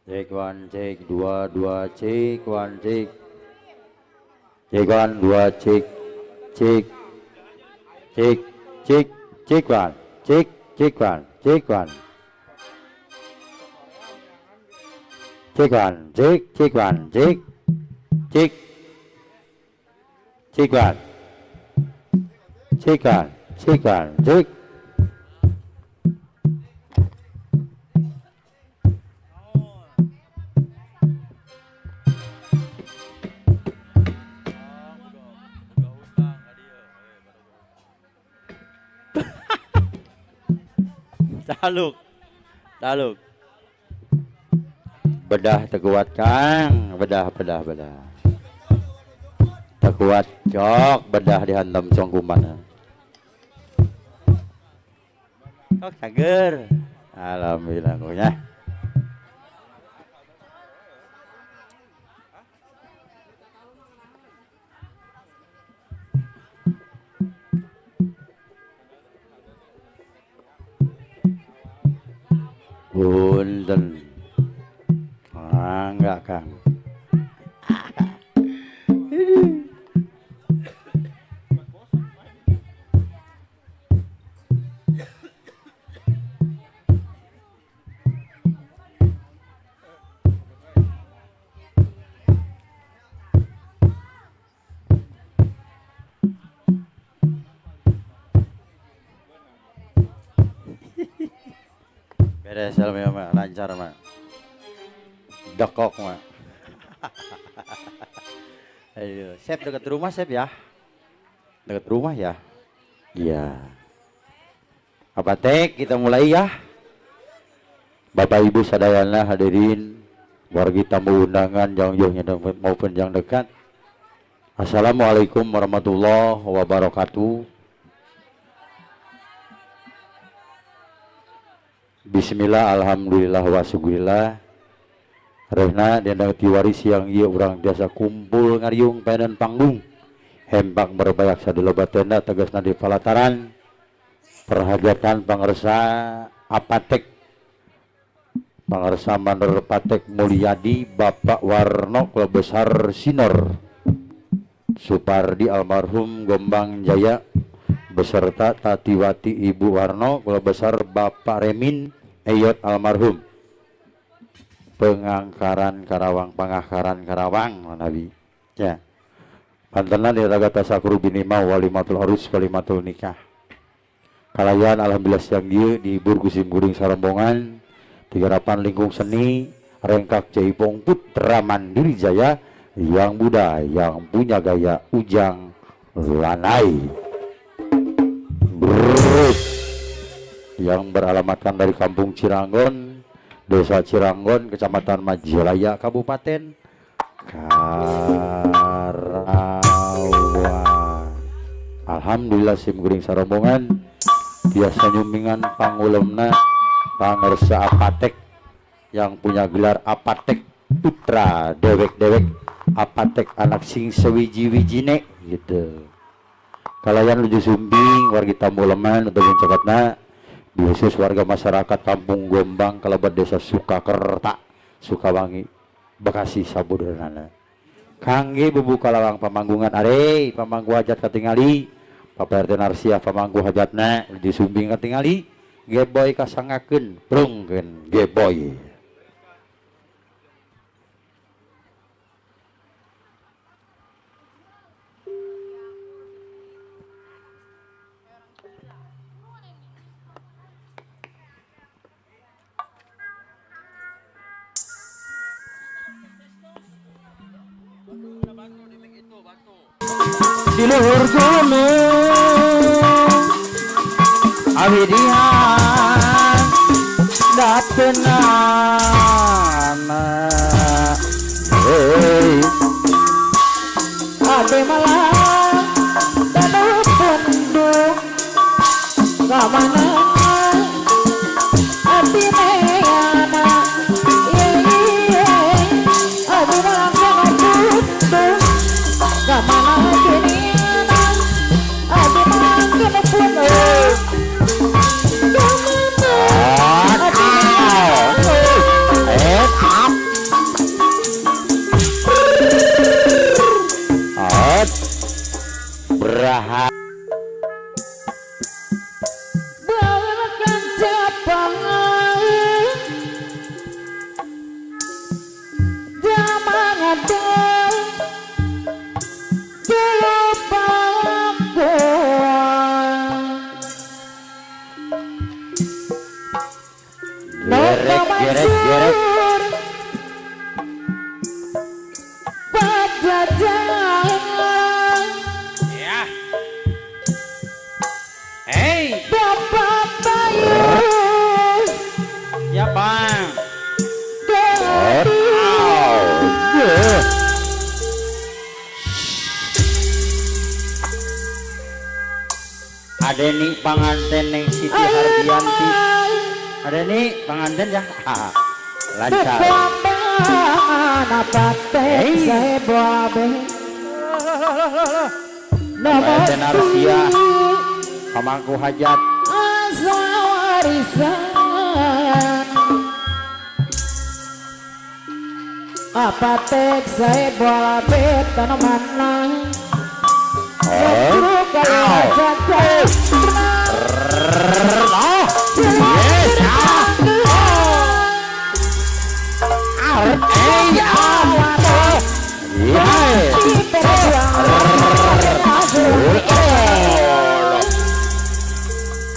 Cek one, cek dua, dua, cek one, cek one, dua, cek, cek, cek, cek, cek one, cek one, cek one, cek one, cek one, cek, cek one, cek one, cek one, cek. Taluk, taluk. Bedah terkuat Kang, bedah. Terkuat cok, bedah dihantam congkuman. Kok cager. Alhamdulillah ya. Punten. Enggak Kang. Beres ya mak, lancar mak. Dekok mak. Ayo, Sep dekat rumah Sep ya. Dekat rumah ya. Iya. Apa tek kita mulai ya. Bapak Ibu sadayana hadirin, wargi tamu undangan yang jauhnya maupun yang dekat. Assalamualaikum warahmatullahi wabarakatuh. Bismillah, alhamdulillah, wa syukurillah. Rehna dan tiwaris yang iya orang biasa kumpul ngariung pedan panggung. Hembak berbayak sadeloba tenda tegasna di palataran. Perhajatan pangersa apatek. Pangersa Manor Patek Mulyadi Bapak Warno Kula Besar Sinor. Supardi almarhum Gombang Jaya beserta Tatiwati Ibu Warno Kula Besar Bapak Remin Eyot almarhum. Pengangkaran Karawang, pangakaran Karawang Nabi. Ya. Pantenan di ragata sakru binima walimatul arus walimatul nikah. Kalayan alhamdulillah siang ieu dihibur ku simkuring sarombongan Tigarapan Lingkung Seni Rengkak Jaipong Putra Mandiri Jaya yang muda yang punya gaya ujang lanai. Yang beralamatkan dari Kampung Ciranggon, Desa Ciranggon, Kecamatan Majalaya, Kabupaten Karawang. Alhamdulillah simkuring sarombongan biasa nyumingan pangulemna pangersa apatek yang punya gelar apatek putra dewek-dewek apatek anak sing sewiji-wijine gitu. Kalayan luju sumbing wargi tamu leman untuk mencokotna khusus warga masyarakat Kampung Gombang kalabat desa Sukakerta Sukawangi Bekasi sabudaranana kangge bebuka lawang pamanggungan are pamanggu hajat katingali Pak RT Narsia pamanggu hajatna luju sumbing katingali geboy kasangakeun prungkeun geboy. Di luhur gunung awidihan datenana hei ade malah danuh pundung kamana ati meana iye ade malah danuh pundung kamana kini Beraha Balakan Jepang Damang ada Jelupangku Gerek gerek Pajajaran ya. Hey Bapak Bayu ya bang. Ada nih panganten neng Siti Hardianti. Ada nih panganten ya. Lancar. Panganten Arsia, pamangku hajat. Apa tek saya bawa bet tanaman lain.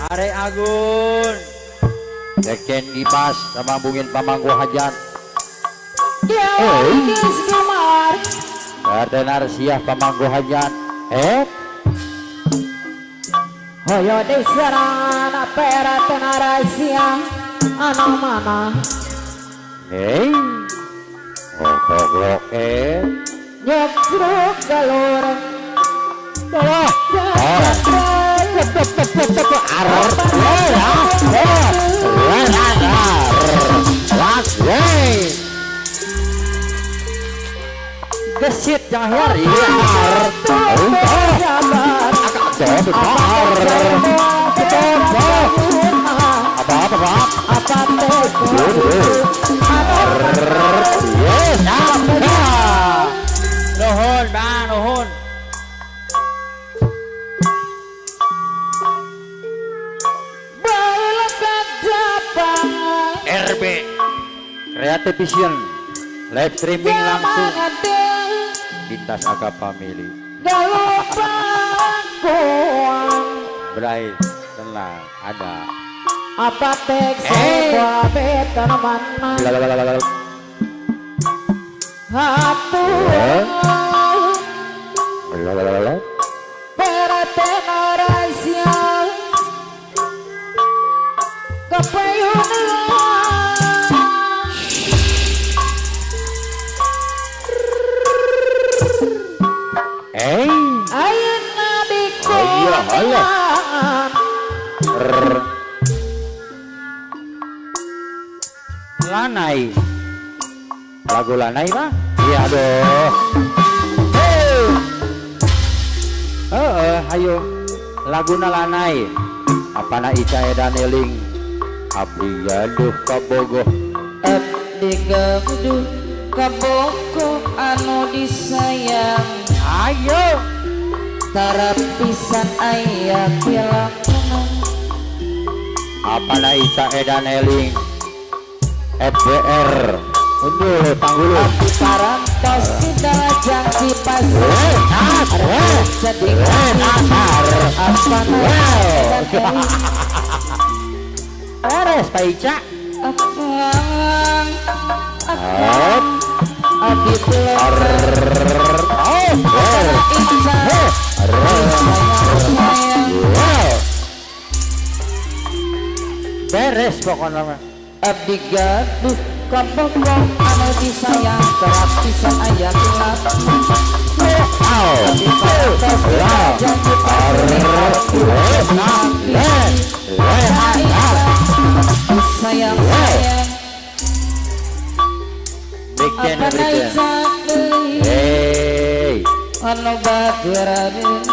Are Agun Deken Gipas sama bungin pamangku hajat. Raden Arsiah pamangku hajat. Hoyo desaran pera tenarasia anak mana Hey oh nyebruk galur gesit jahir nuhun bang nuhun RB Creative Vision live streaming langsung Lintas Aga Family Brai tenang ada apa teks sebuah betan mana hatur perhatian rahasia kepayunan ayo nabi Lanai lagu Lanai mah iya doh ayo laguna Lanai apa na Ica Edan Eling abdi gaduh kabogoh abdi gaduh kabogoh anu disayang ayo tarapisan aya pilakunan apa na Ica Edan Eling FBR unduh tanggulu abdi parantos tidak janji pasir jadi nasar apa namanya beres Pak Ica akang abdi pelor beres pokoknya abdi gaduh kabogoh anu disayang terapisan aya gelap abdi parantos janji sayang sayang bikin apa naik hey anu bageraden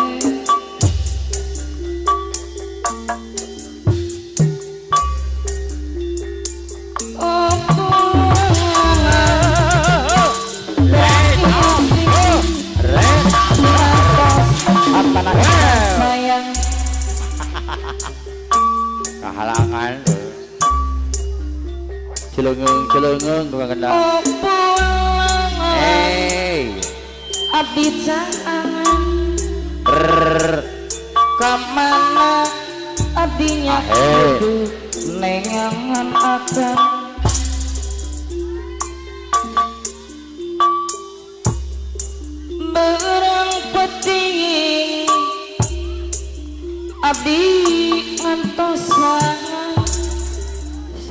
apa halangan Cileungeung tukang gendang. Hey abdi cangan kamana abdinya kudu nengangan akan berang peting abdi ngantosan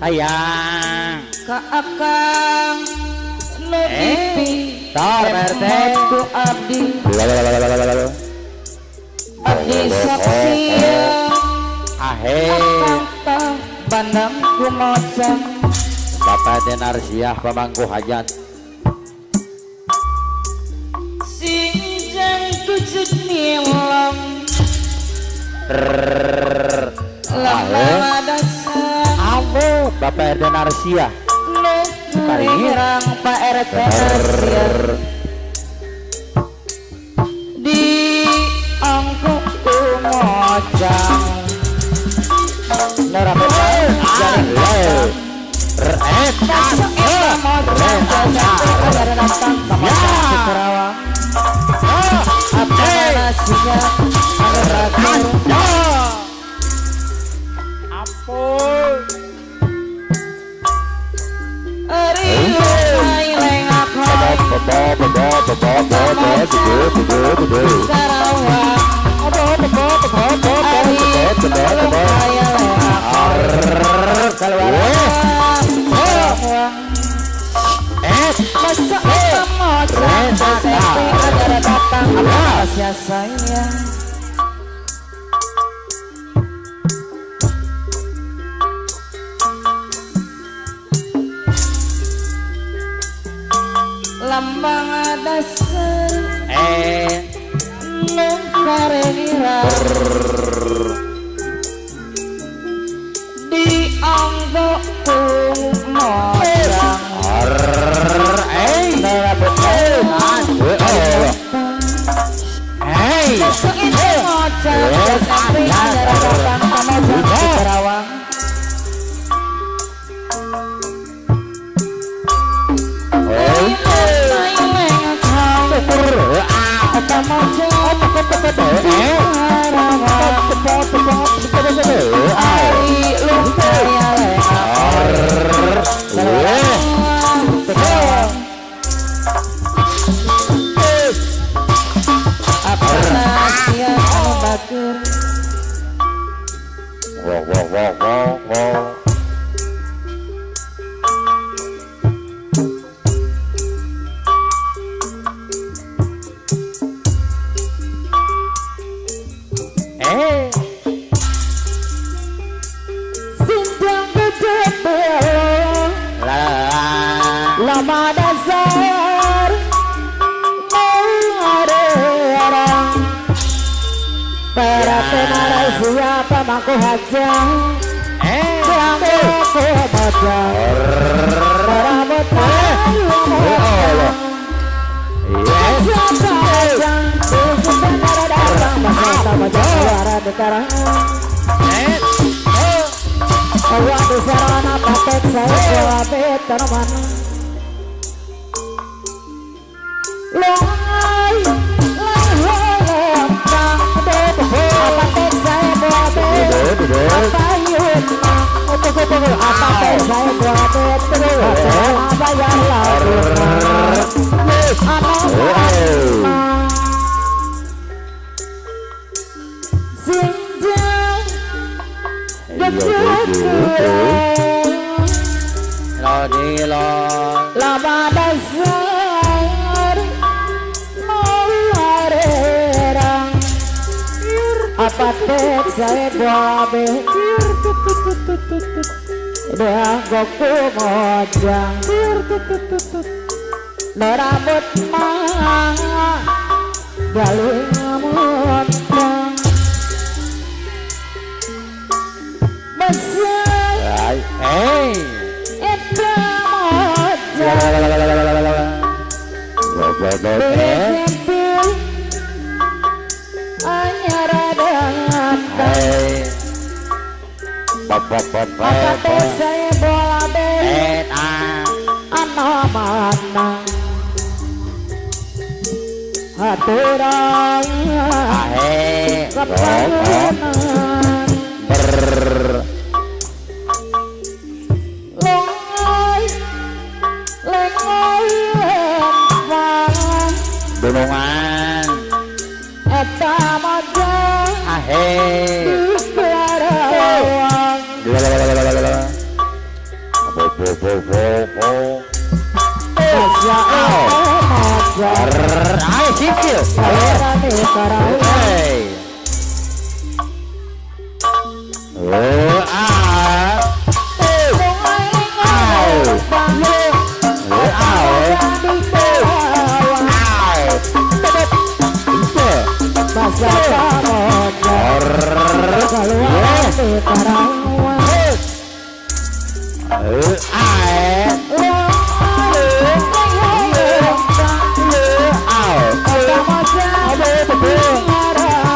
sayang ka akang nu dipi tar RT ku abdi abdi saksia akang bandang ku mocan Bapak Denarsiah pamangku hajat sinjang kucut nilam lama dasar Awo Bapak Denarsiah Ngerang Pak RT di angkut ku mojang nerap jaring masuk eta mojang ada datang sama Kerawang apa nasinya ada ragu ampun sayang lambang dasar nung karenira dianggo ku mojang besok ini mojang tapi ada datang sama mojang Kerawang lama dasar mengarang para penarai siapa mangku hajang bangku ku bajang rambut payu mojang siapa hajang susukan darah datang masa mojang suara dekarang awak di sarana patek saya wabit tanaman Loi, apa tek saya buat apa yun apa tek saya buat apa yang lalu sinjang lama dasar mengarang apa tek saya babe dianggo ku mojang nerambut mah galing mojang besar eta mojang bersimpul anyar dengan Apa saya bola deh anak mana aturan kebangunan lengoy lengoy lempang Dunungan eta maja Karawang Masya maja Ayo sipil Karawang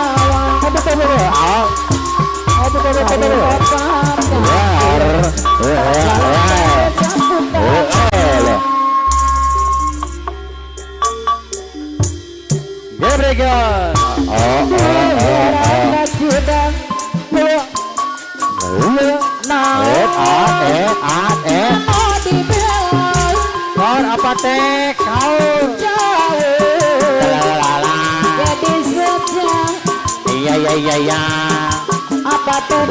Karawang apa teh kau iya apa tuh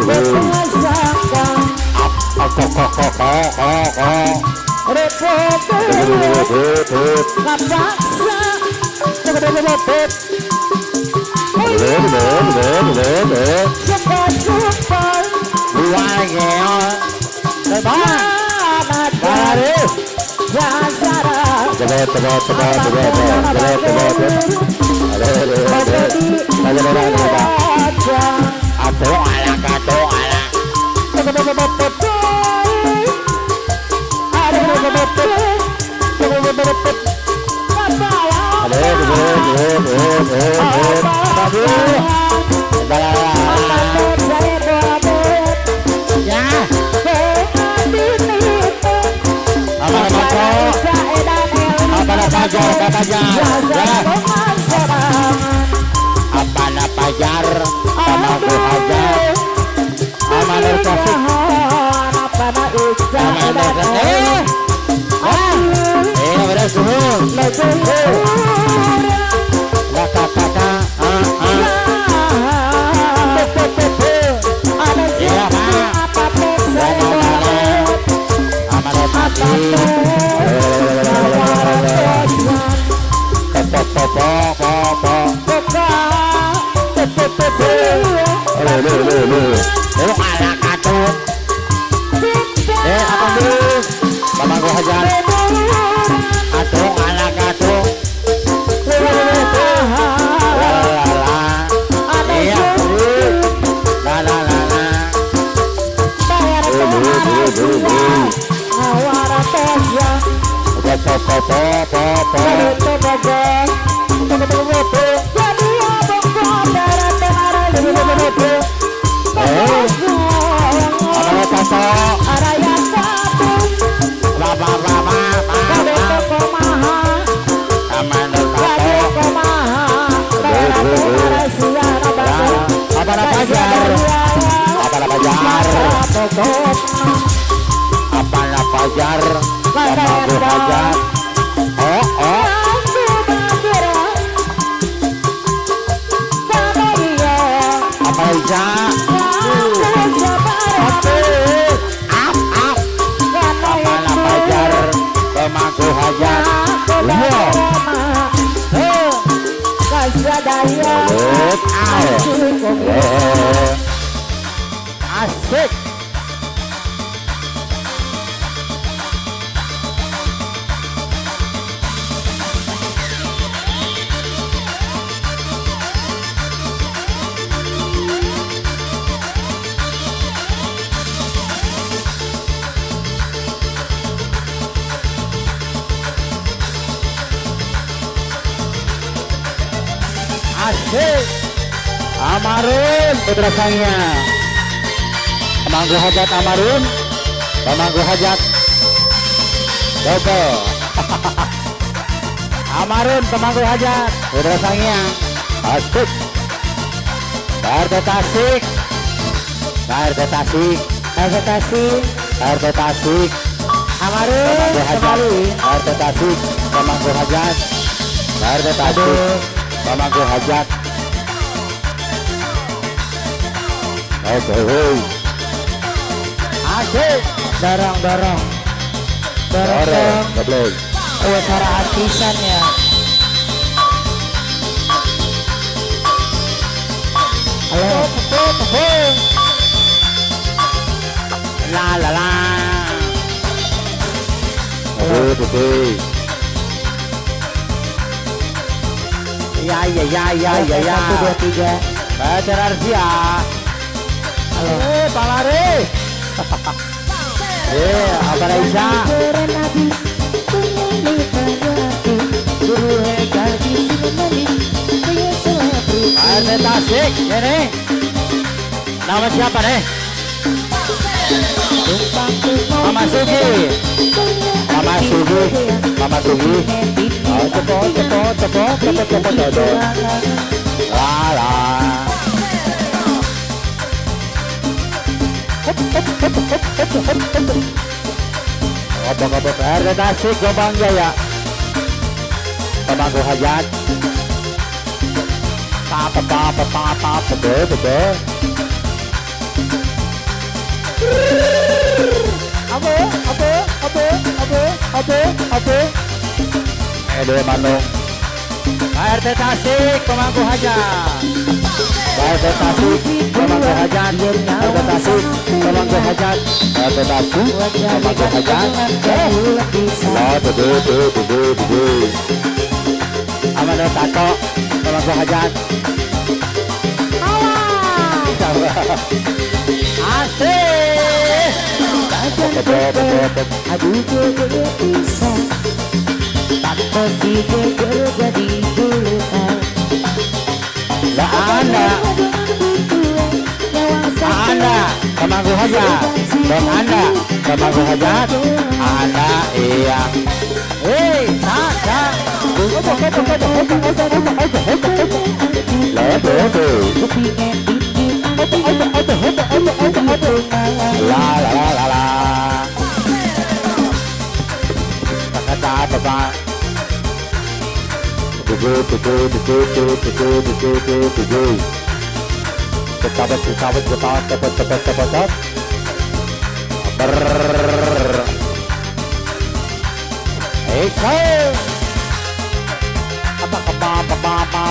berpasangan pajar sama ku hajar amanur kasih beres suhu asik. Asik. Amarin putra saya. Pemangku hajat Amarun, pemangku hajat double. Amarun pemangku hajat udah sangiang asik. RT Tasik, RT Tasik, RT Tasik, RT Tasik, Amarun kembali. RT Tasik pemangku hajat, RT Tasik pemangku hajat. Oke, asik. Dorong dorong dorong Ore, dorong. goblok. Oh, suara artisan ya. Halo. La la la. Oke. Ya ya ya ya ya ya. 1, 2, 3. Pacar Arsia. Halo. Palare. Apa Raisa? RT Tasik, ini. Nama siapa nih? Mama Sugi. Mama Sugi. Mama Sugi. Oh, cepet. Lala. Obok-obok RT Tasik Gobang Jaya. Pemangku hajat. Betul. Apa? Ede Manung. RT Tasik pemangku hajat. RT Tasik pemangku hajat. RT Tasik pemangku hajat. RT Tasik pemangku hajat. Betul. Amanda Tato pemangku hajat. Asik. Aduh geger pisah, tanpa digeger jadi bulutan. Anda pemangku hajat. Dan Anda pemangku hajat. Anda iya. Saja. La. Kata apa?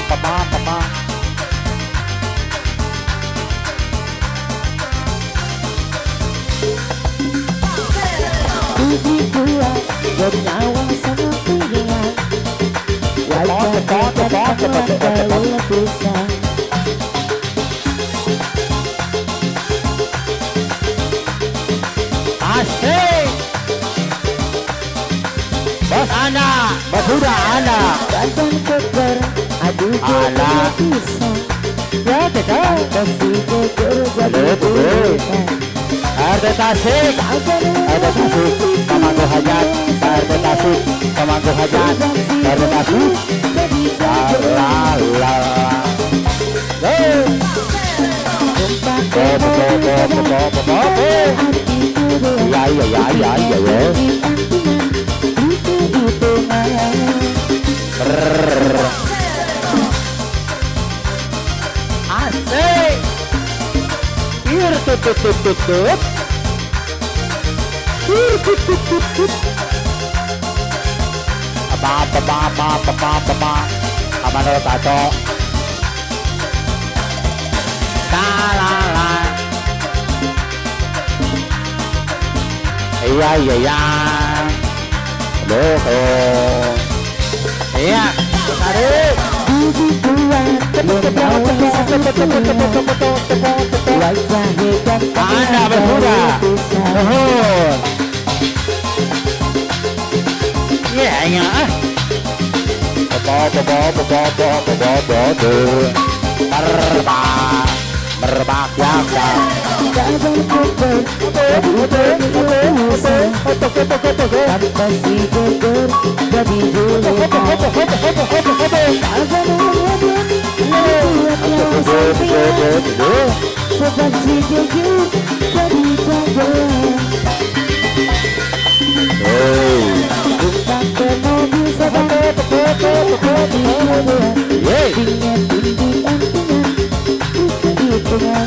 Cepat. Apa? Tubuh kuat bernyawa sama pilihan. Wajah dan letusan. Asik. Bos Anda, bos Huda Anda. Badan keker, aduh Alah. geger pisah. Ya, tidak. Tanpa digeger jadi Betul. bulutan. RT Tasik pemangku hajat. RT Tasik pemangku hajat. RT Tasik. La. Asik. Tutut. Apa. Amanda Tato. La. Iya. Aduh. Iya. Tarik. Anda berkuda. Nuhun. Iya. Merbak yang tanpa si geger jadi juleka agak nungguin lewatnya sampian sebab si geger jadi jagoan bukan ke mobil sedang di jagoan tinggal tinggi antingan di tengah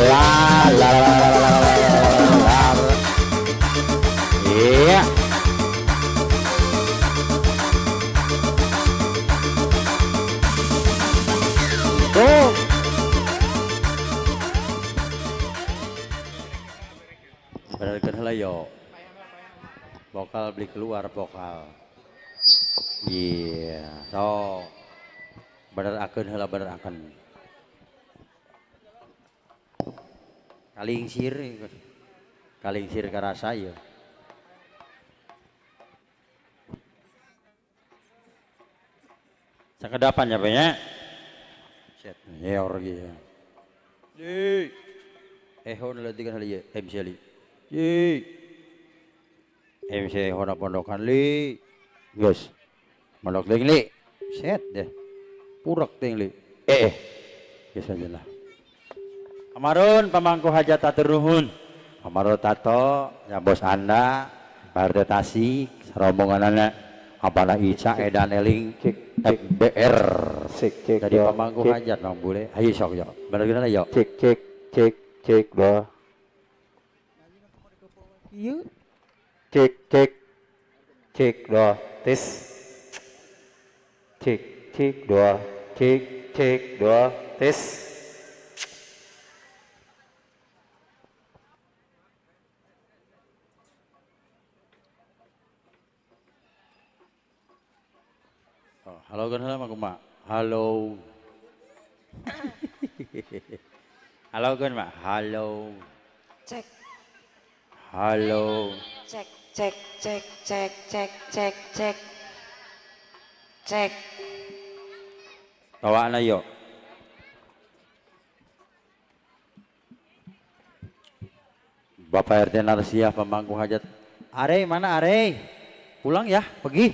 La la la la la la la. Iya. Oh. Benerkan heula yo. Vokal beli keluar vokal. Iya. So. Bener akeun heula bener akeun. Kalingsir karasa ya. Sakedapan ya Pak ya. Set nyeor gitu. Di. Ehon leutik kan li MC li. Di. MC hona pondokan li. Geus. Mondok deui li. Set deh. Purek teh li. Geus aja lah. Amarun pamangku hajat atur nuhun. Amarun tato ya bos Anda, Pak RT Tasik, rombonganana apana Ica edan eling BR. Cek. Jadi pamangku hajat Bang Bule. Ayo sok yo. Bener gimana yo? Cek bah. Yuk. Cek doa. Tes. Cek doa. Cek doa. Tes. Halo kan halo mak, halo. Halo kan mak, halo. cek Halo. Cek. Bawa anak yuk. Bapak RT Narsiah pemangku hajat. Are mana Are? Pulang ya, pergi.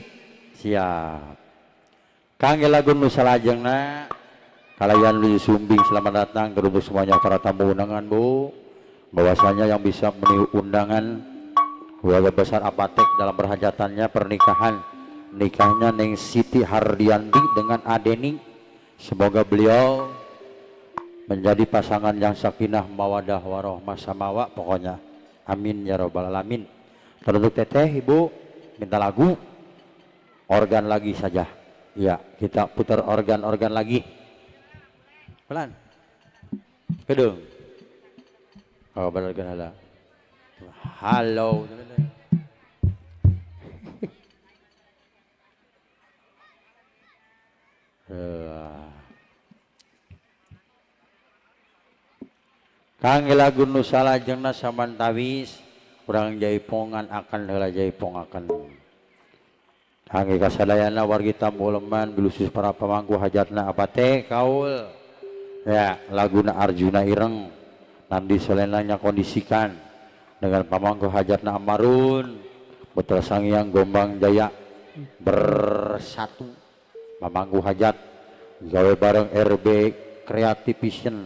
Siap. Kangge lagu nusa lajengna kalian lu sumbing selamat datang ke untuk semuanya para tamu undangan Bu. Bahwasanya yang bisa meniru undangan keluarga besar Apatek dalam berhajatannya pernikahan nikahnya Neng Siti Hardiandi dengan Adeni. Semoga beliau menjadi pasangan yang sakinah mawadah warohmah samawa pokoknya. Amin ya robbal alamin. Teruntuk teteh Ibu minta lagu organ lagi saja. Ya, kita putar organ-organ lagi. Pelan. Kedung. Oh, benar kan halo. Halo. Kangge lagu nu salajengna samantawis urang jaipongan akan heula jaipong akan. Kangge kasadayana wargi tamu leman bilusus para pamangku hajatna apa teh kaul ya laguna Arjuna Ireng nanti selenanya kondisikan dengan pamangku hajatna Amarun putra sangiang Gombang Jaya bersatu pamangku hajat gawe bareng RB Creative Vision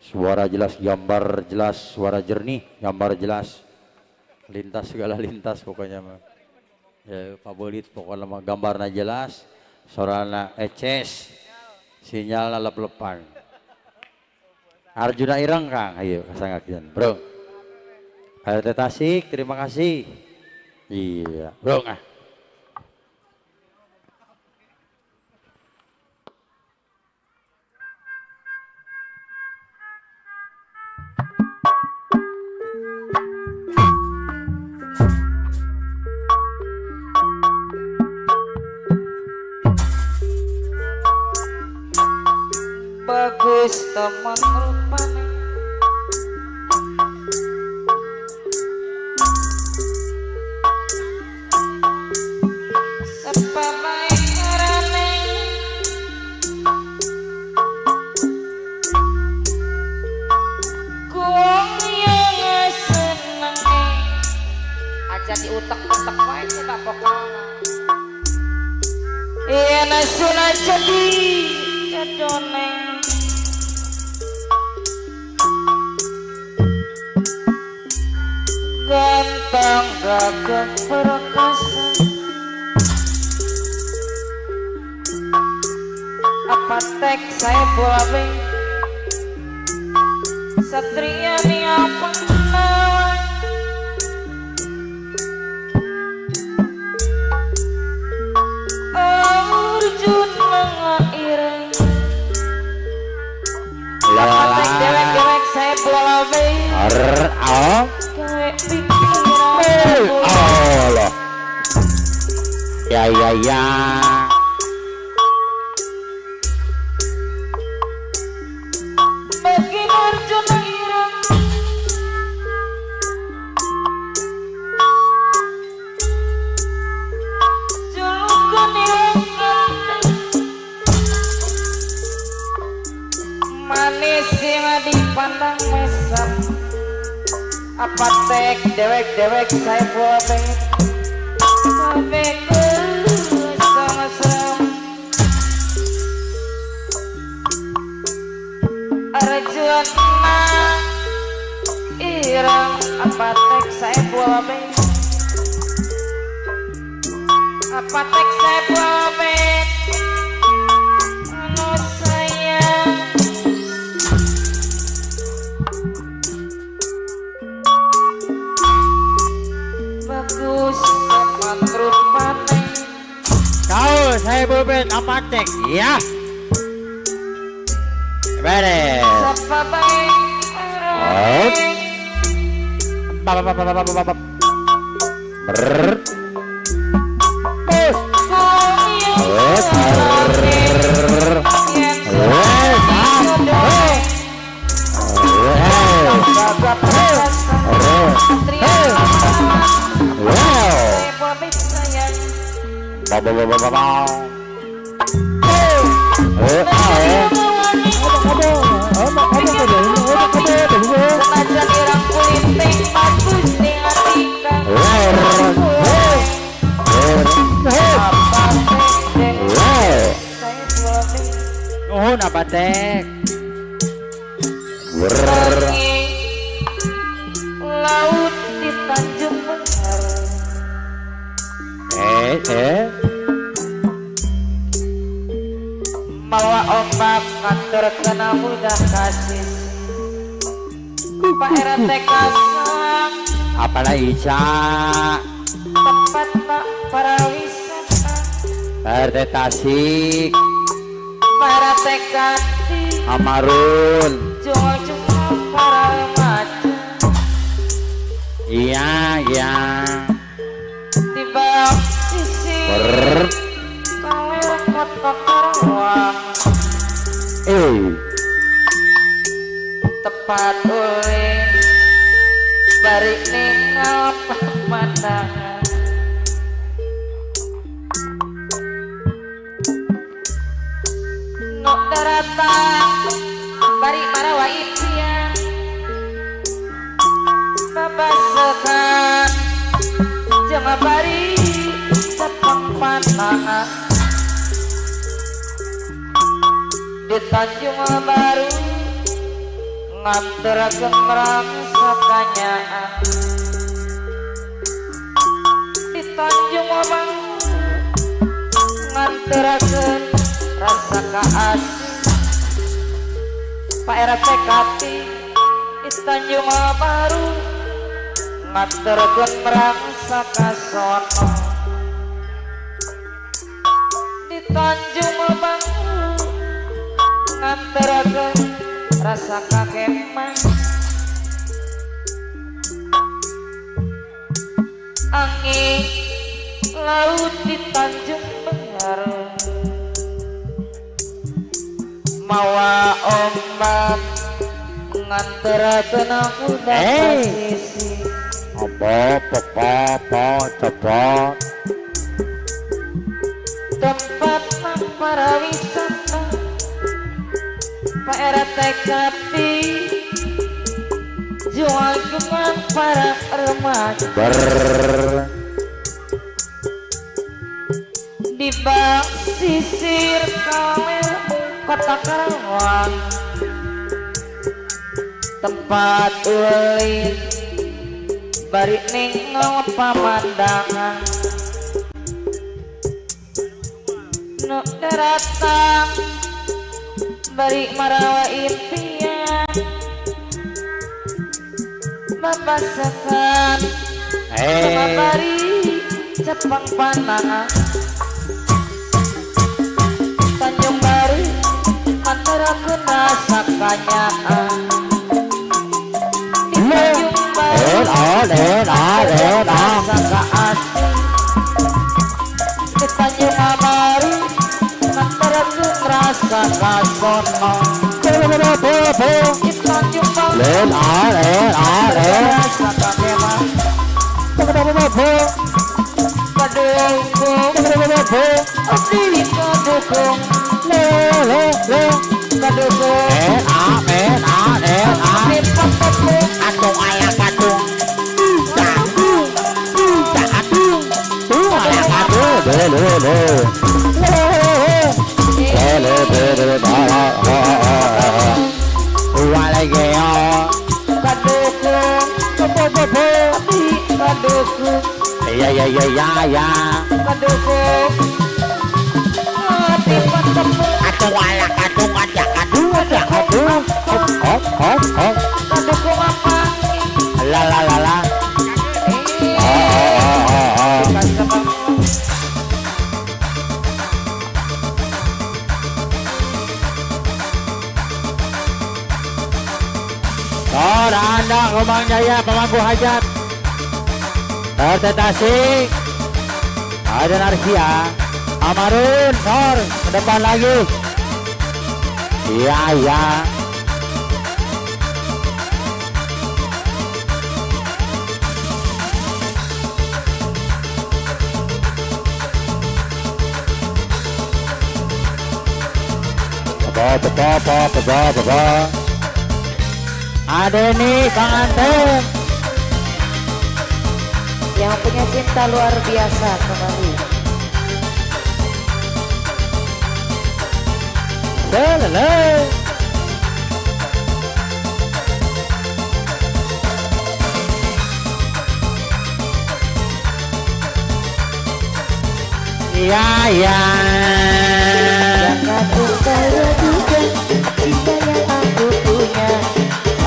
suara jelas gambar jelas suara jernih gambar jelas lintas segala lintas pokoknya mah ya, favorit pokoknya mah gambarnya jelas suarana eces sinyalnya lep-lepan Arjuna Ireng Kang ayo kasangakeun bro RT Tasik terima kasih iya bro bagus teman rupanya sepabai karane kuang yang utak-utak wae tidak pokoknya. Iya nasuna jadi jadone. Ganteng gagah perkasa. Apa tek saya boleh Satria ni apa nawan Arjuna ngairai Apa tek dewek-dewek saya boleh Dewek pikiran Allah ya Bagi Arjuna irang Julukan yang ganteng Manis yang dipandang mesam Apa tek dewek-dewek saya boleh Sampai sama seram Arjuna irang apa tek saya boleh Apa tek saya boleh Anu sayang Bagus teman rupanya kau saya bobet apa cek ya beres Siapa baik orang Senajan irang kuliting bagus ning atika Apa tek saya boleh nuhun apa tek Tangi laut di Tanjung Bengar Mawa ombak kantor kena mudah kasih Pak RT kasang apalah Ica tempat tak para wisata RT Tasik para tekati Amarun cuma para remaja iya di bawah sisi kawer kotak karawang tepat oleh barik ningal pemandangan nok daratan bari marawa impian babasekan jangan bari sepang pantangan di Tanjung Baru nganterakeun sakanyaan di Tanjung Baru nganterakeun rasa kaasih Pak RT Kati di Tanjung Baru nganterakeun sakasono di Tanjung Baru nganterakeun rasa kakemang angin laut di Tanjung Bengar mawa ombak nganterakeun aku dan sisi apa cepet tempat para wisata Pak RT Kati jual dengan para remaja tiba sisir kaler kota Karawang tempat ulin bari ninggal pamandangan nu datang bari marawa impian babasakan sama bari cepang panangan Tanjung Bari antara kena sakanyaan di Tanjung Bari saka asing di Tanjung Bari antara kena sakasono di Tanjung Bari saka kemah kadukung di kadukung kadukung Kadung ayah kadung ya kadukung kadung ayah kadung aja kadung kadukung apa la Anda Kembang Jaya pemangku hajat RT Tasik ada Narsia Amarun Nor ke depan lagi iya Apa. Ada nih pengantin yang punya cinta luar biasa kembali. Selele iya Jangan saya juga cinta yang aku punya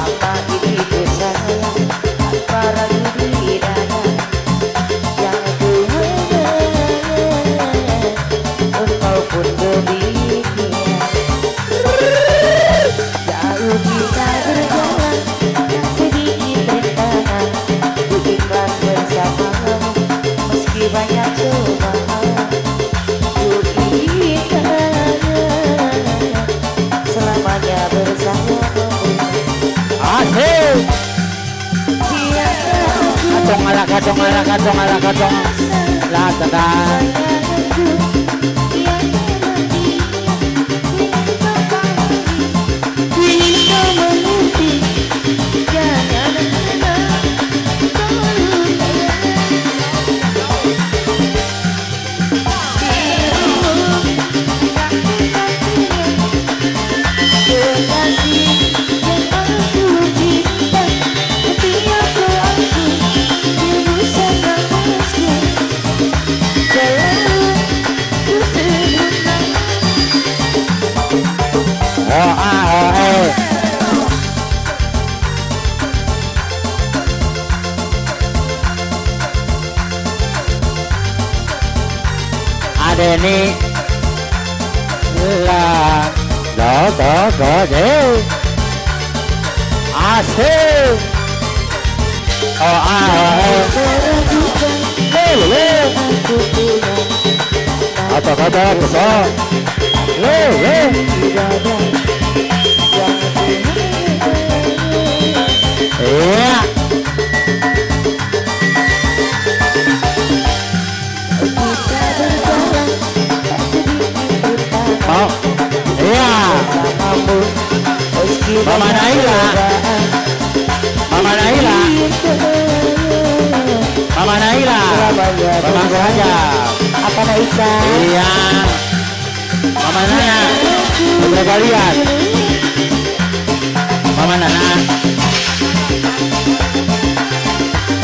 lama ini bersayang antara diri dada yang ku engkau pun demikian jauh kita berjalan sedikit rintangan ku ikhlas bersamamu meski banyak cobaan ku ikhlas selamanya bersamamu asik kadong lah tenang ada nih lah do deh asik apa kabar iya oh iya Mama Naila pemangku aja apa Kana Ika. Iya. Mama Nana, putra kalian. Mama Nana.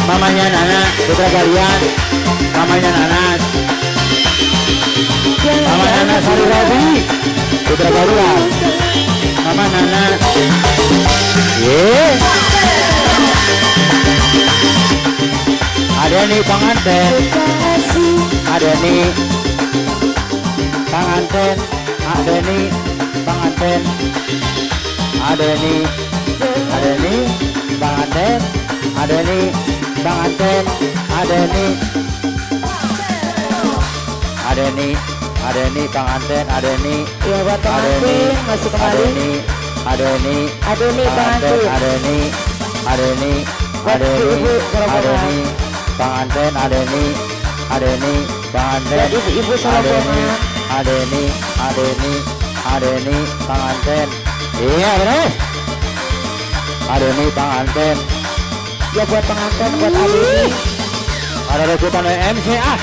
Mamanya Nana, putra kalian. Mamanya Nana. Mama Nana Sari Rabi, putra kalian. Mama Nana. Ye. Ada nih pengantin. Ada nih pengantin, ada nih pengantin, ada nih pengantin, ada nih pengantin, ada nih pengantin, ada nih Ya buat pengantin masih kembali. ada nih pengantin. ada nih pengantin, ada nih pengantin, Buat ibu-ibu Sorombongan. ada nih pengantin. Iya benar. Ada nih pengantin. Ya buat pengantin, buat Adi. Ada rebutan MC ah.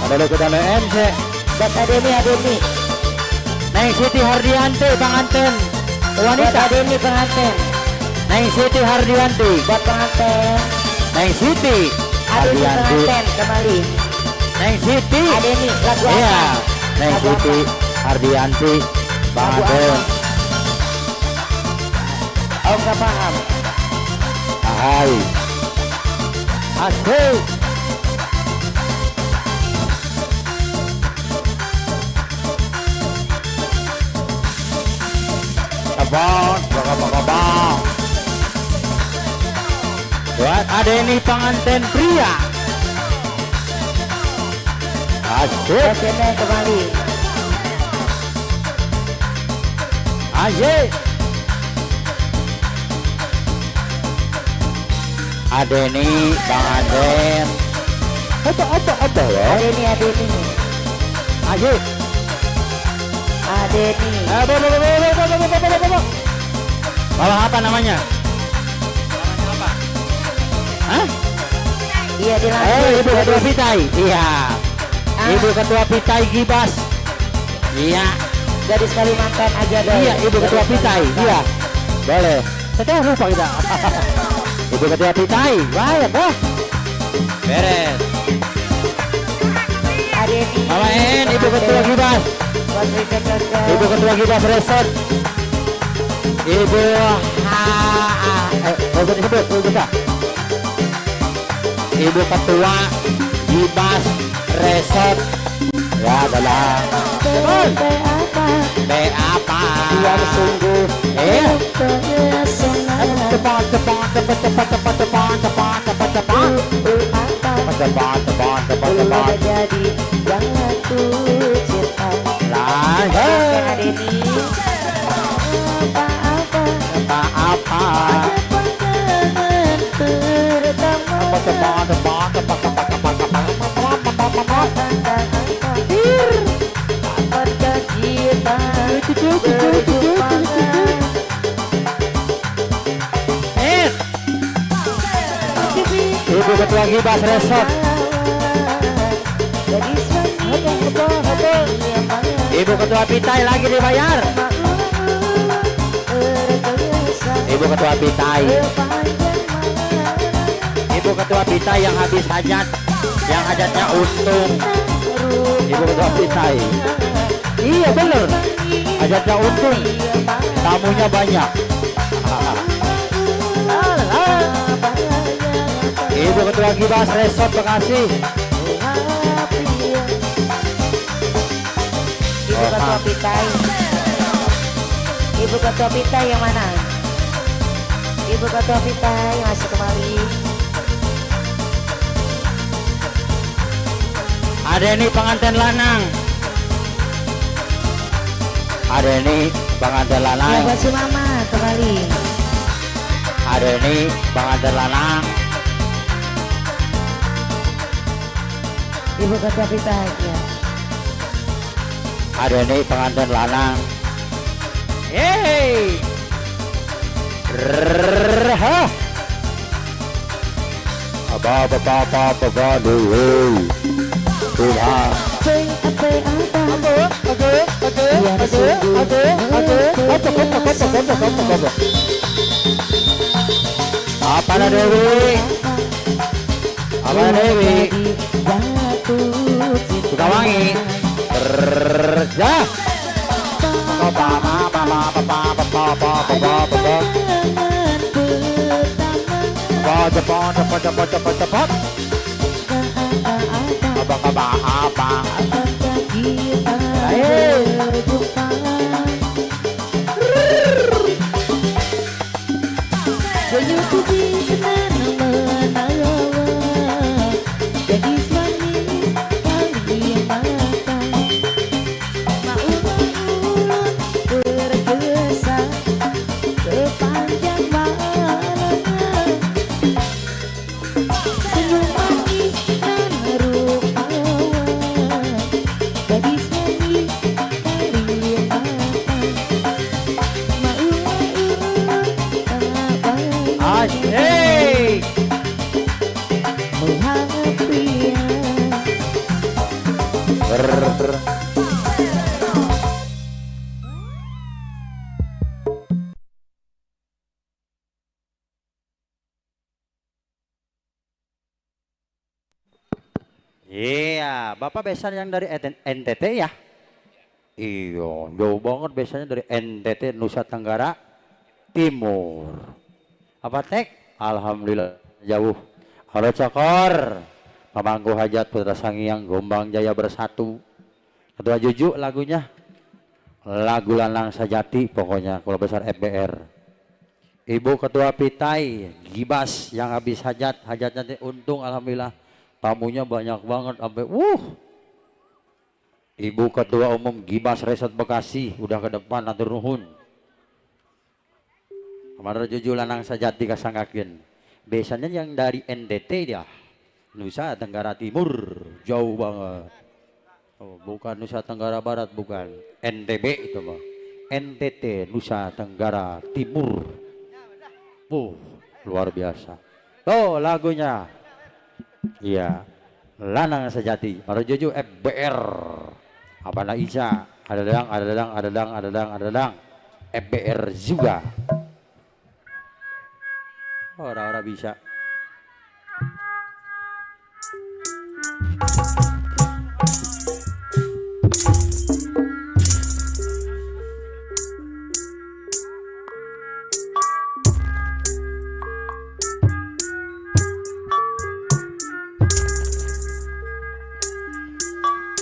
Ada rebutan MC. Buat Adeni. Neng Siti Hardianti pengantin. Buat Wanita. Adeni pengantin. Neng Siti Hardianti. Buat pengantin. Neng Siti Adeni Hardianti. pengantin kembali. Neng Siti. Adeni lagu apa? Iya. Neng Lagu Siti Hardianti pengantin. Oh nggak paham. Hai. Asik. Kabang. Buat ada ini pengantin pria. Asik. Adeni kembali. Asik. Ada ini pengantin. Apa ya? Adeni. Asik. Adeni. Bawa apa namanya? Namanya apa? Hah? Iya dilanjut. Ibu Ketua Pitai. Iya. Ah. Ibu Ketua Pitai Gibas. Iya. Gadis Kalimantan aja deh. Iya, Ibu Ketua Pitai. Iya. Boleh. Saya lupa kita. Ibu Ketua Pitai. Baik, dah. Beres. Adeni. Mama En, Ibu Ketua Gibas. Buat Rika Coco. Ibu Ketua Gibas Resort. Ibu disebut, bisa. Ibu Ketua Gibas Resort. Ya, adalah apa? Biar sungguh. Cepat. Udah jadi yang aku cinta. Lah, Adeni. apa? Ibu Ketua Gibas Resort. Ibu Ketua Pitai lagi dibayar. Ibu Ketua Pitai. Ibu Ketua Pitai yang habis hajat, yang hajatnya untung. Ibu Ketua Pitai. Iya bener, hajatnya untung, tamunya banyak. Ibu Ketua Gibas Resort Bekasi. Ibu Ketua Pitai. Ibu Ketua Pitai yang mana? Ibu Ketua Pitai masih kembali. Ada ini pengantin lanang. Ada ini pengantin Ya lanang. buat si Mama kembali. Ada ini pengantin lanang. Ibu Ketua Pitai ya. Ada ini pengantin lanang. Yeay. Apa dulu. Tuhan. Apa na Dewi? Apa na Dewi? Suka wangi. Kerja. Cepat. Abang. Hey! Iya, Bapak besan yang dari NTT ya? Iya, jauh banget biasanya dari NTT Nusa Tenggara Timur. Apa tek? Alhamdulillah jauh. Halo Cokor, pemangku hajat Putra Sangiang Gombang Jaya Bersatu. Ketua Juju lagunya, lagu Lanang Sajati pokoknya kalau besar FBR. Ibu Ketua Pitai Gibas yang habis hajatnya untung alhamdulillah. Tamunya banyak banget sampai Ibu Ketua Umum Gibas Resort Bekasi udah ke depan atur nuhun. Kemarin Juju Lanang Sajati kasanggakeun. Biasanya yang dari NTT dia Nusa Tenggara Timur jauh banget. Oh, bukan Nusa Tenggara Barat, bukan NTB itu mah. NTT Nusa Tenggara Timur. Luar biasa. Tuh lagunya. Iya, Lanang Sejati. Baru Juju FBR. Apa nak Isa? Ada dang. FBR juga. Orang-orang bisa.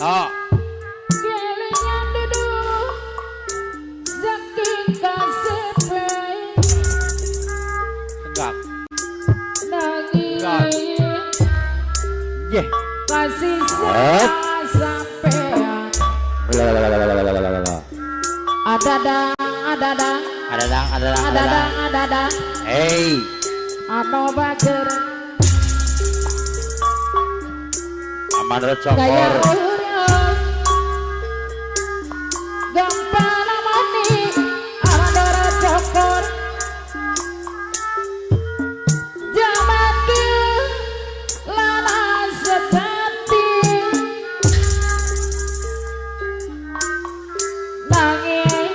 Oh. Enggak. Kasih sampean. Ada. Hey. Ano bager. Aman Cokor. Gampang namani Aradora Cokor. Zaman ke Lanang Sejati. Nanging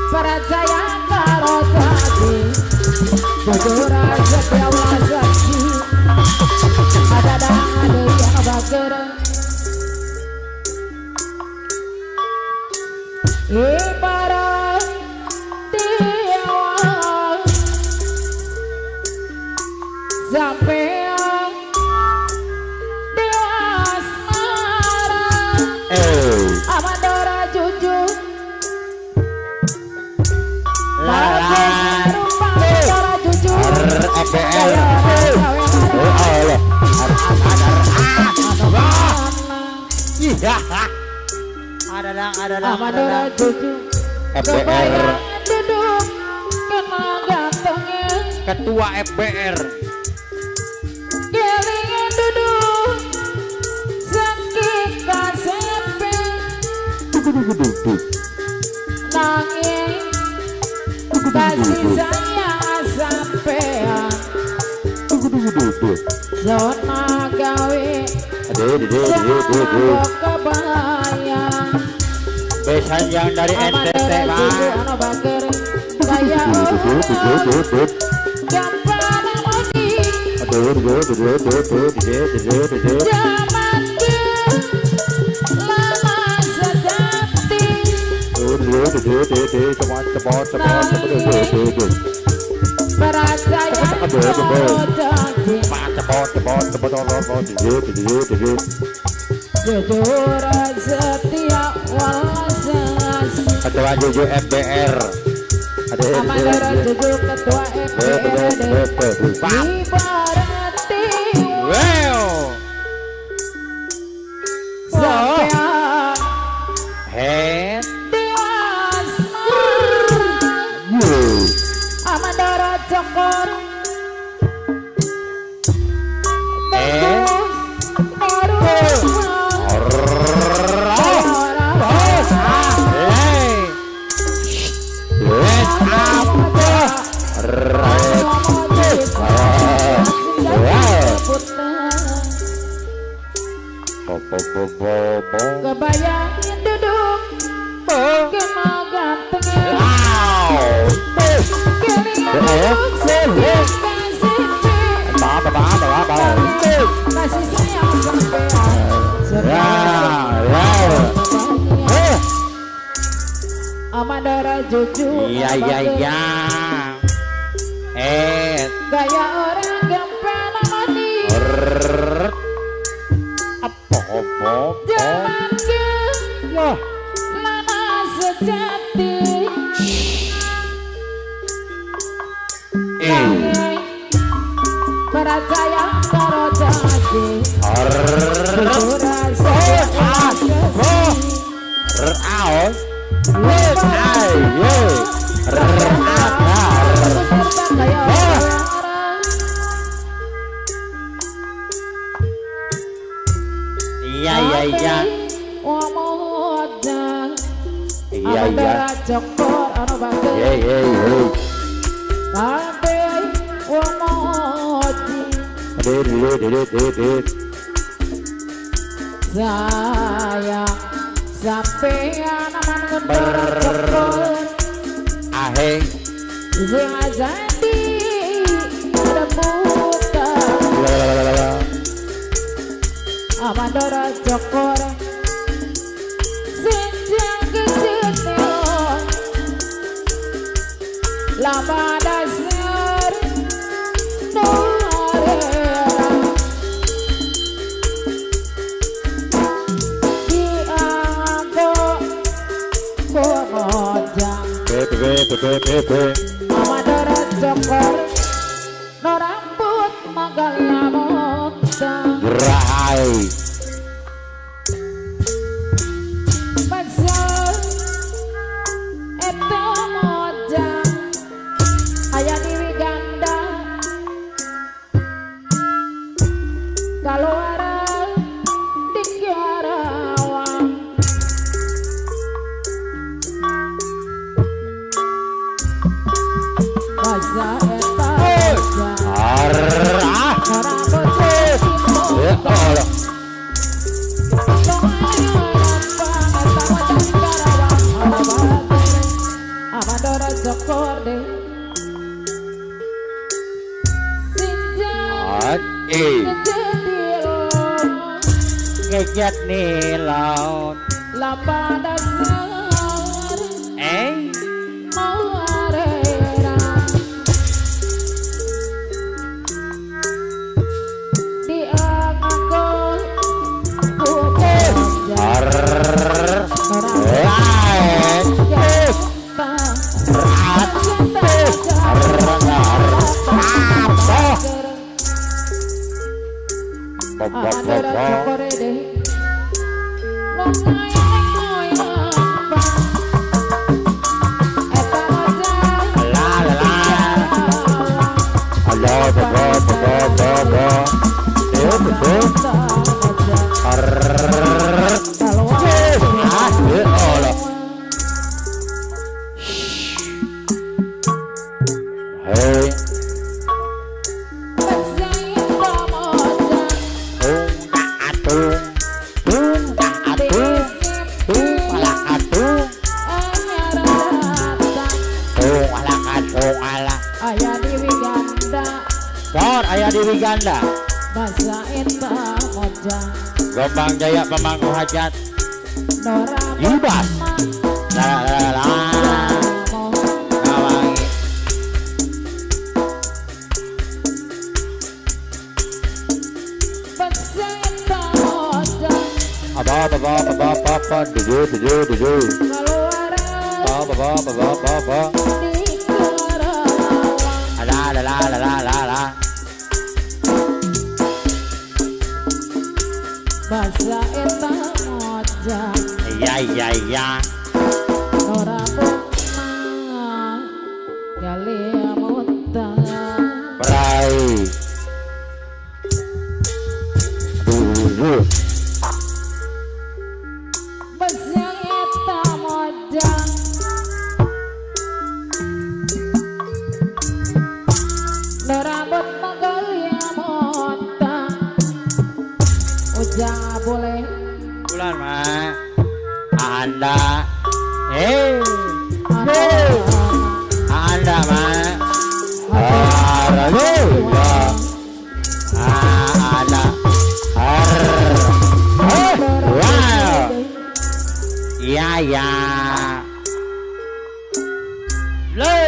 percaya karo tadi. Jujur aja dewa saksi. Ada yang bager. Ibarat dewa sampean dewa asmara. Amadora Juju Amadora Juju FBR. Ada Amadora Juju FBR. duduk kena gantengnya. Ketua FBR. Kelingan duduk sakit kasepe. Nanging kasih sayang sampean Zona gawe Semangat kebayang Besan yang dari NTT Pak. Ano bager Kaya orang Gampang mudi Zaman dia Lama sejati Berasa yang jujur setia walas Ketua Juju FBR. Amadara jujur ketua FBRD Ibarati Wow. sampean Head. dewasa Amadara cokor kebayangin duduk kena gantengnya kasih sayang sampean Amadara jujur Iya. gaya orang gempen amani jalan ke mana sejati percaya karo janji Iya. Cokor anu bagus Ade wong moji saya sampean aman ngendara cokor Aheng. sing ajati ada buta Amadara cokor sing jang lama dasar norera dianggo komojang Amadara cokor no rambut magalnya montang Gerai. Pasal eta mojang aya di Wiganda kaluara di Karawang masa eta mojang rambut Allah. Amadara cokor deh Ngejat nih laut. lama dasar mawarera dianggo kumojang Amadara cokor deh Hey. Ayah Dewi Ganda. Bahasa Eta Mojang Gombang Jaya pemangku hajat. Nora Yubas. La la la la. Kawangi. Bahasa Eta Mojang Apa dudu. Keluar Apa. di Karawang La. Bahasa Eta Mojang Iya. Nora Bukma Gali Muntah Prai. Dudu. Bahasa Eta Mojang Nora Bukma Gali Muntah Ujang boleh Bulan mah. Anda. Anda mah. Ada. Wow. Ya. Le.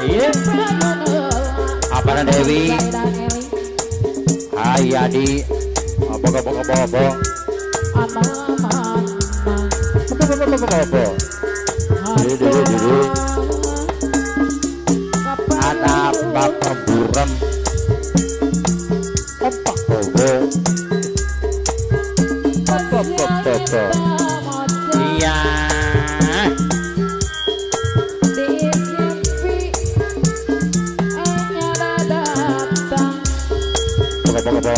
Iya. Apa Dewi? Hayadi. Apa? Ada bapak buram. Opak bobo. Apa. Iya.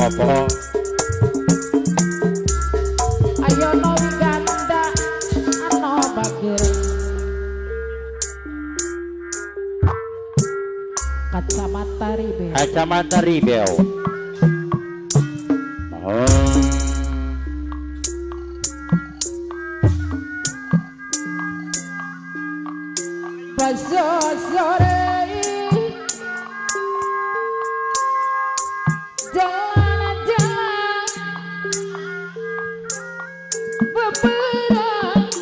Apa. Ayo Nowi Ganda Ano Bagir Kacamata Ribel. Baso sore jalan-jalan beberanjing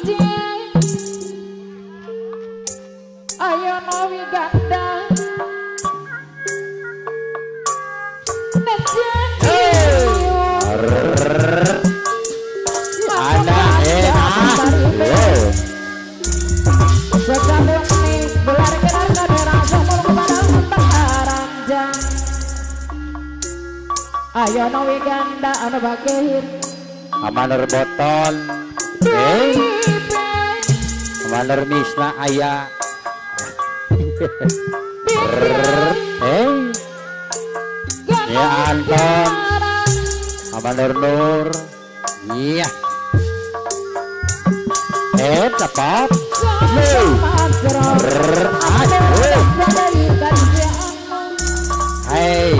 ayo Nowi Ganda ayo Nowi Ganda anu bagir Amanur botol. Amanur misna aya. Ya Anton. Amanur Nur. Iya. Tepat. Hey.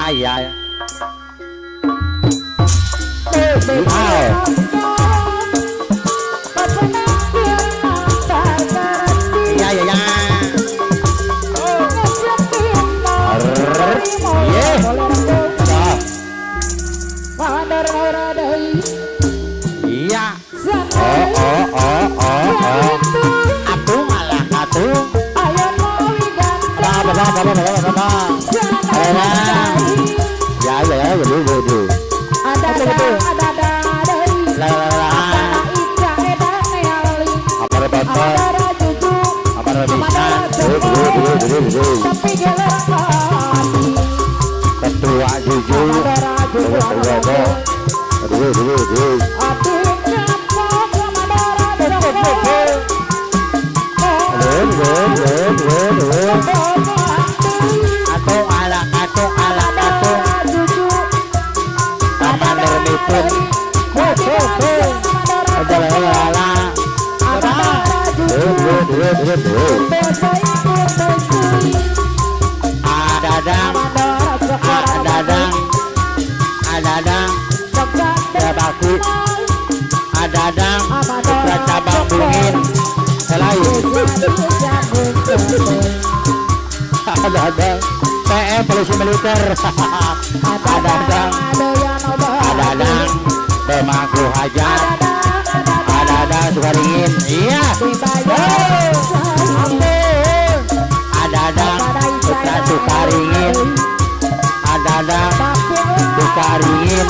Ayah. Iya. Atuh malah atuh. Ya, dulu. Ada Ketua jujur. Adadang Putra Cabang Bungin selain Adadang PM Polisi Militer Adadang Pemangku Hajat Adadang Sukaringin iya Adadang Putra Sukaringin Adadang Sukaringin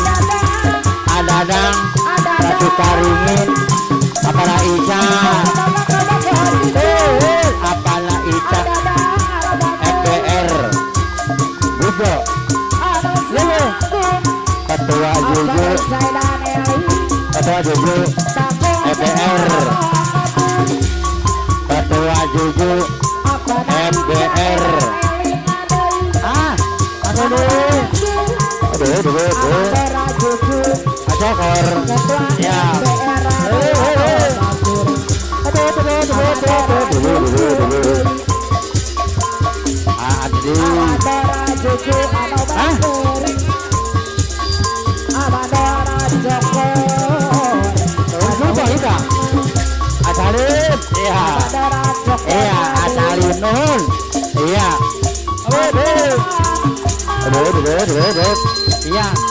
Adadang Putra Sukaringin Apala Ica Apala Ica FBR Bujo Ketua Juju FBR Ketua Juju FBR aduh Acokor ya Asalin iya asalin nun iya iya iya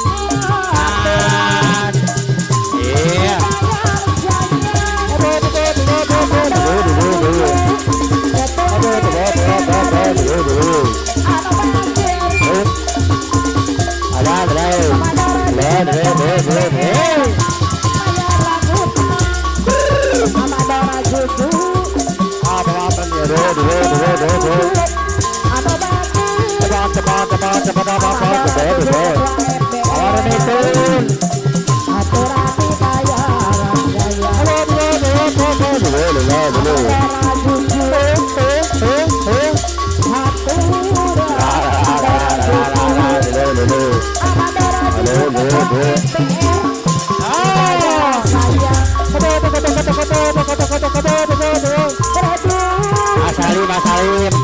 Asalim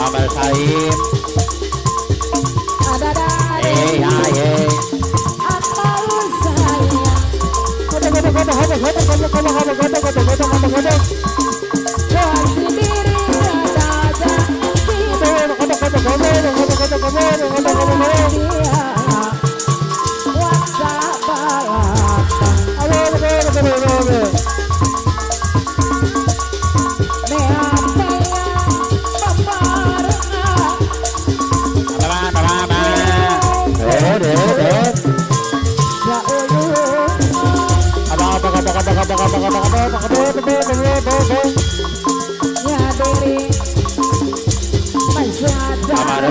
Amal Salim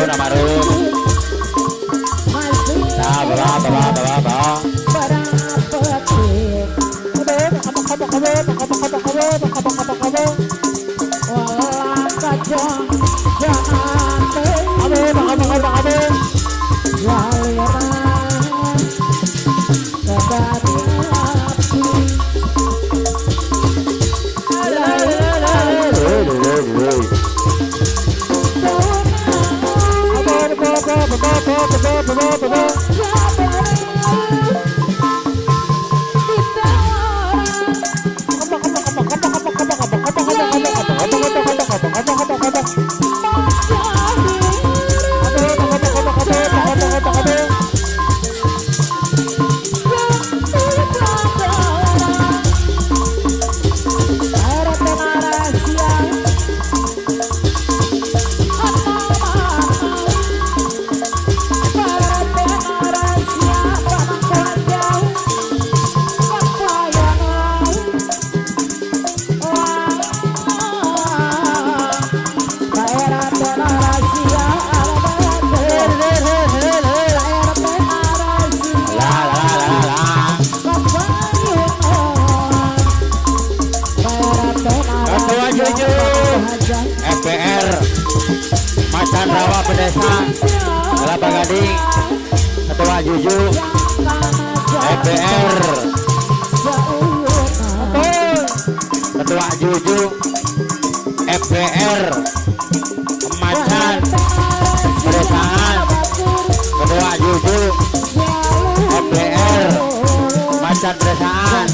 Amarun. Nah, Walang kacang jangan laliran kebati hati. Ketua Juju FPR Macan Rawa Pedesa Kelapa Gading. Ketua Juju FPR Ketua Juju FPR Macan Pedesaan. Ketua Juju FPR Macan Pedesaan.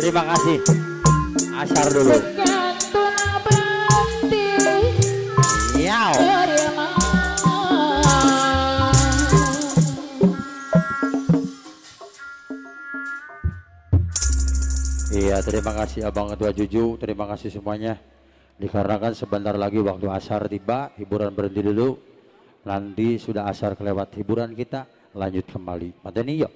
Terima kasih. Asar dulu. Yaw. Iya, terima kasih Abang Ketua Juju, terima kasih semuanya. Dikarenakan sebentar lagi waktu asar tiba, hiburan berhenti dulu. Nanti sudah asar kelewat hiburan kita, lanjut kembali. Mateni yuk.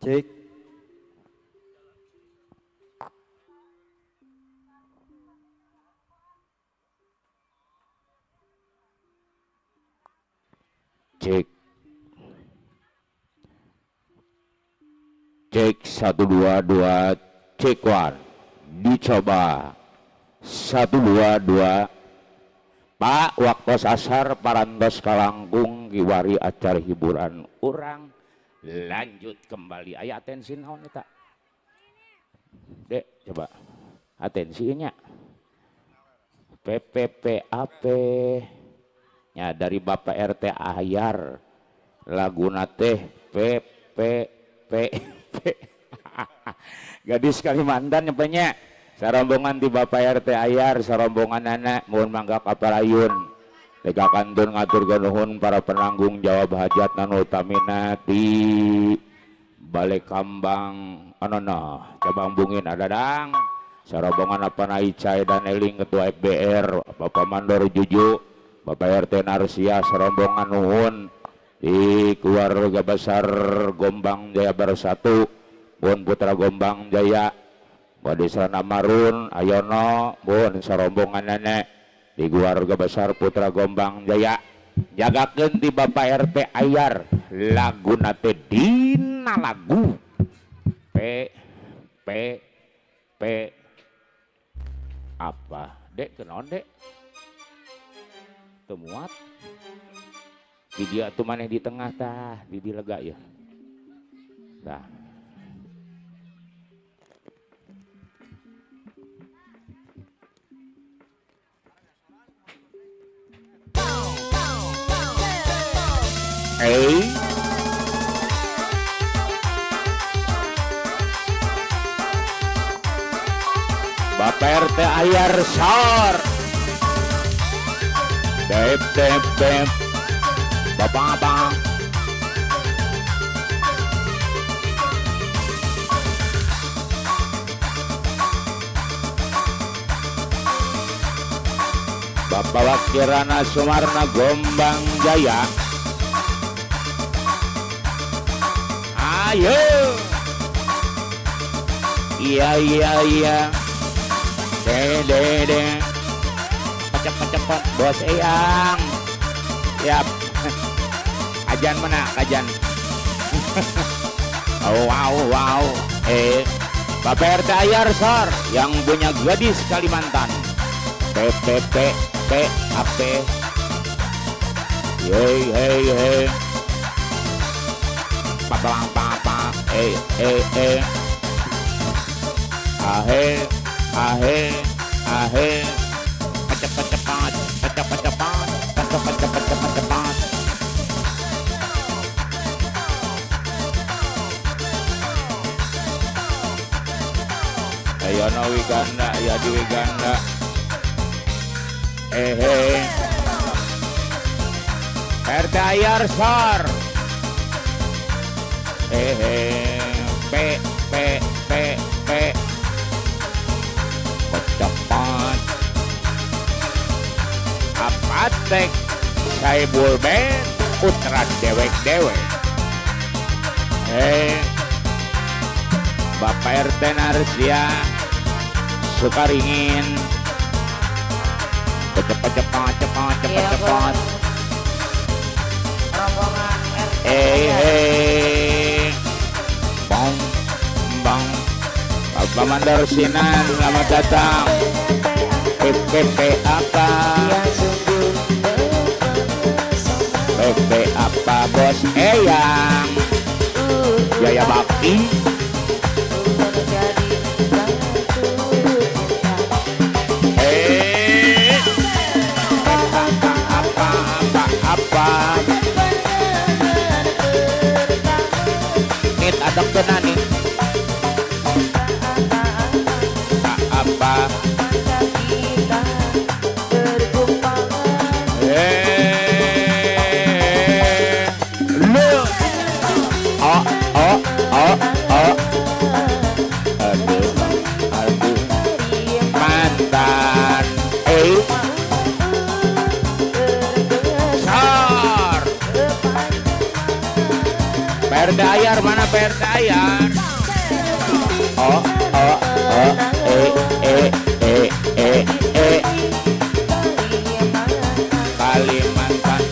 Cek. Cek. Cek 1 2 2 cek one. Dicoba 1 2 2. Pak waktu sasar parantos kalangkung kiwari acara hiburan orang lanjut kembali aya atensi naon eta Dek coba atensinya PPPAP nya dari Bapak RT Ahyar laguna teh PPP gadis Kalimantan nyepenya sarombongan di Bapak RT Ahyar sarombongan anak mohon mangga kaparayun teka kantun ngatur ganuhun para penanggung jawab hajat nanu utamina di balik kambang anono cabang bungin adadang sarombongan apa naicai dan eling ketua FBR Bapak Mandor Juju Bapak RT Narsia sarombongan nuhun di keluarga besar Gombang Jaya Bersatu pun putra Gombang Jaya Wadisana Marun Ayono pun sarombongan nenek di keluarga besar putra Gombang Jaya jagakeun di Bapak RT Ahyar lagu nate dina lagu P apa dek kenaon dek temuat di dia tuh maneh di tengah tah di lega ya tah Bapak RT Ahyar sor beb bapak Bapak Wakirana Sumarna Gombang Jaya ayo iya dede cepet bos eyang siap ajan mana ajan wow Bapak RT Ahyar sor yang punya gadis Kalimantan PPPAP hey papa ahe cepat ayo no Wiganda ya di Wiganda RT Ahyar sor P cepat apatek Saibul Ben putra dewek Bapak RT Narsia Sukaringin cepat rombongan RT bang Bapak Mandor Sinan selamat datang PPP apa PP apa bos eyang Jaya Bakti apa nit adok kena nih apa aduh mantan sar PRT Ayar mana PRT Ayar? Oh, oh, oh, Kalimantan.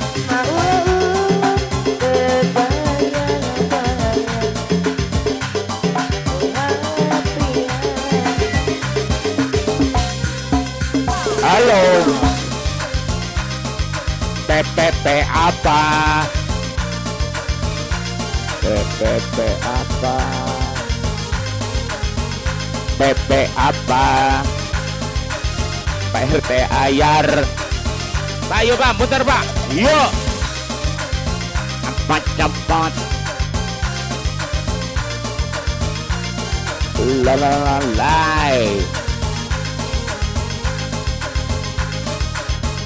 Halo. PPP apa? PPP apa? PP apa? PRT Ayar. Pak, yuk Pak, muter Pak. Yuk. Cepat-cepat. Lalalai.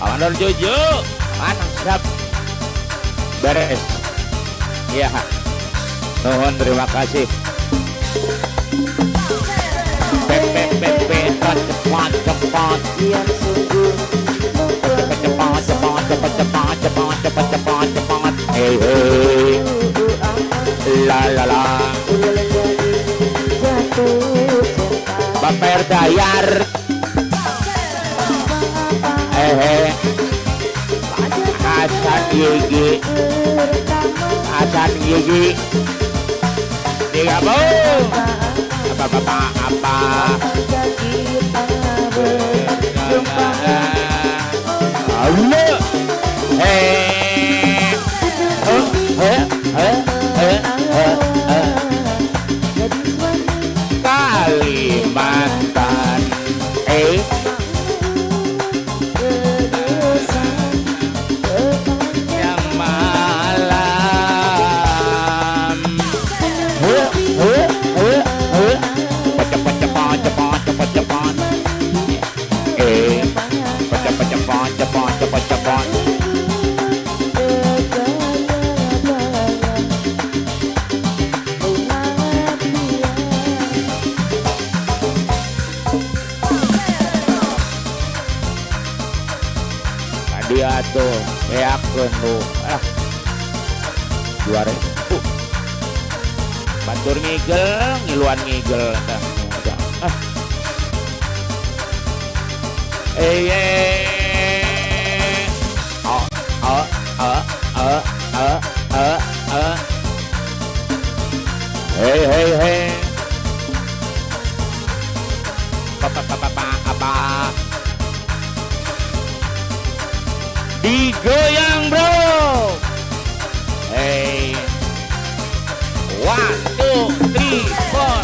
Mandor Jojo. Mantap. Beres. Iya. Nuhun, terima kasih. PPP cepat cepat Yang sungguh cepat cepat cepat cepat cepat cepat cepat cepat. Hey hey. La la la. Baper Dayar. Hasan Yegi. Hasan Yegi. Tiga bung. Apa Allah. Kalimantan. Yang malam. Cepat. Dia tuh yakin lu 2000 batur ngigel ngiluan ngigel Hey apa digoyang bro. Hey, 1, 2, 3, 4.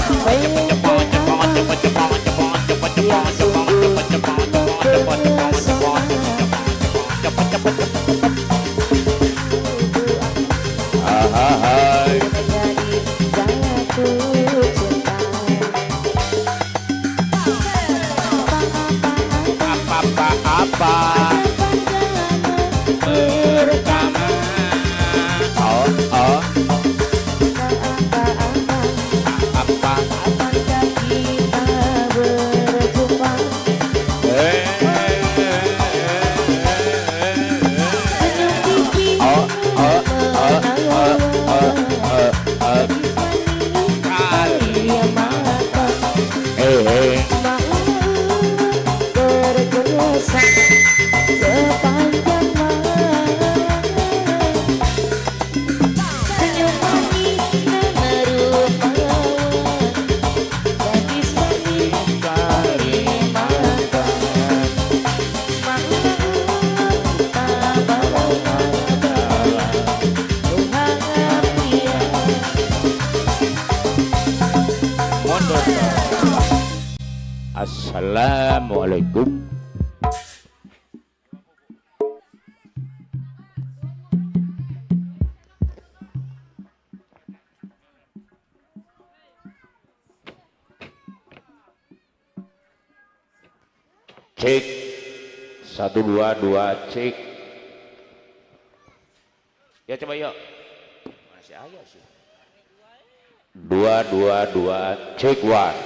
Apa pertama? Apa? Assalamualaikum. Cek 1 2 2 cek. Ya coba yuk. Masih ayah sih. 2 2 2 cek 1.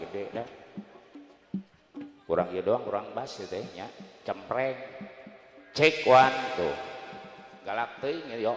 Gede dah. Kurang ya doang, kurang bass ya teh nya. Cempreng. Cek 1 tuh. Galak teuing ya yuk.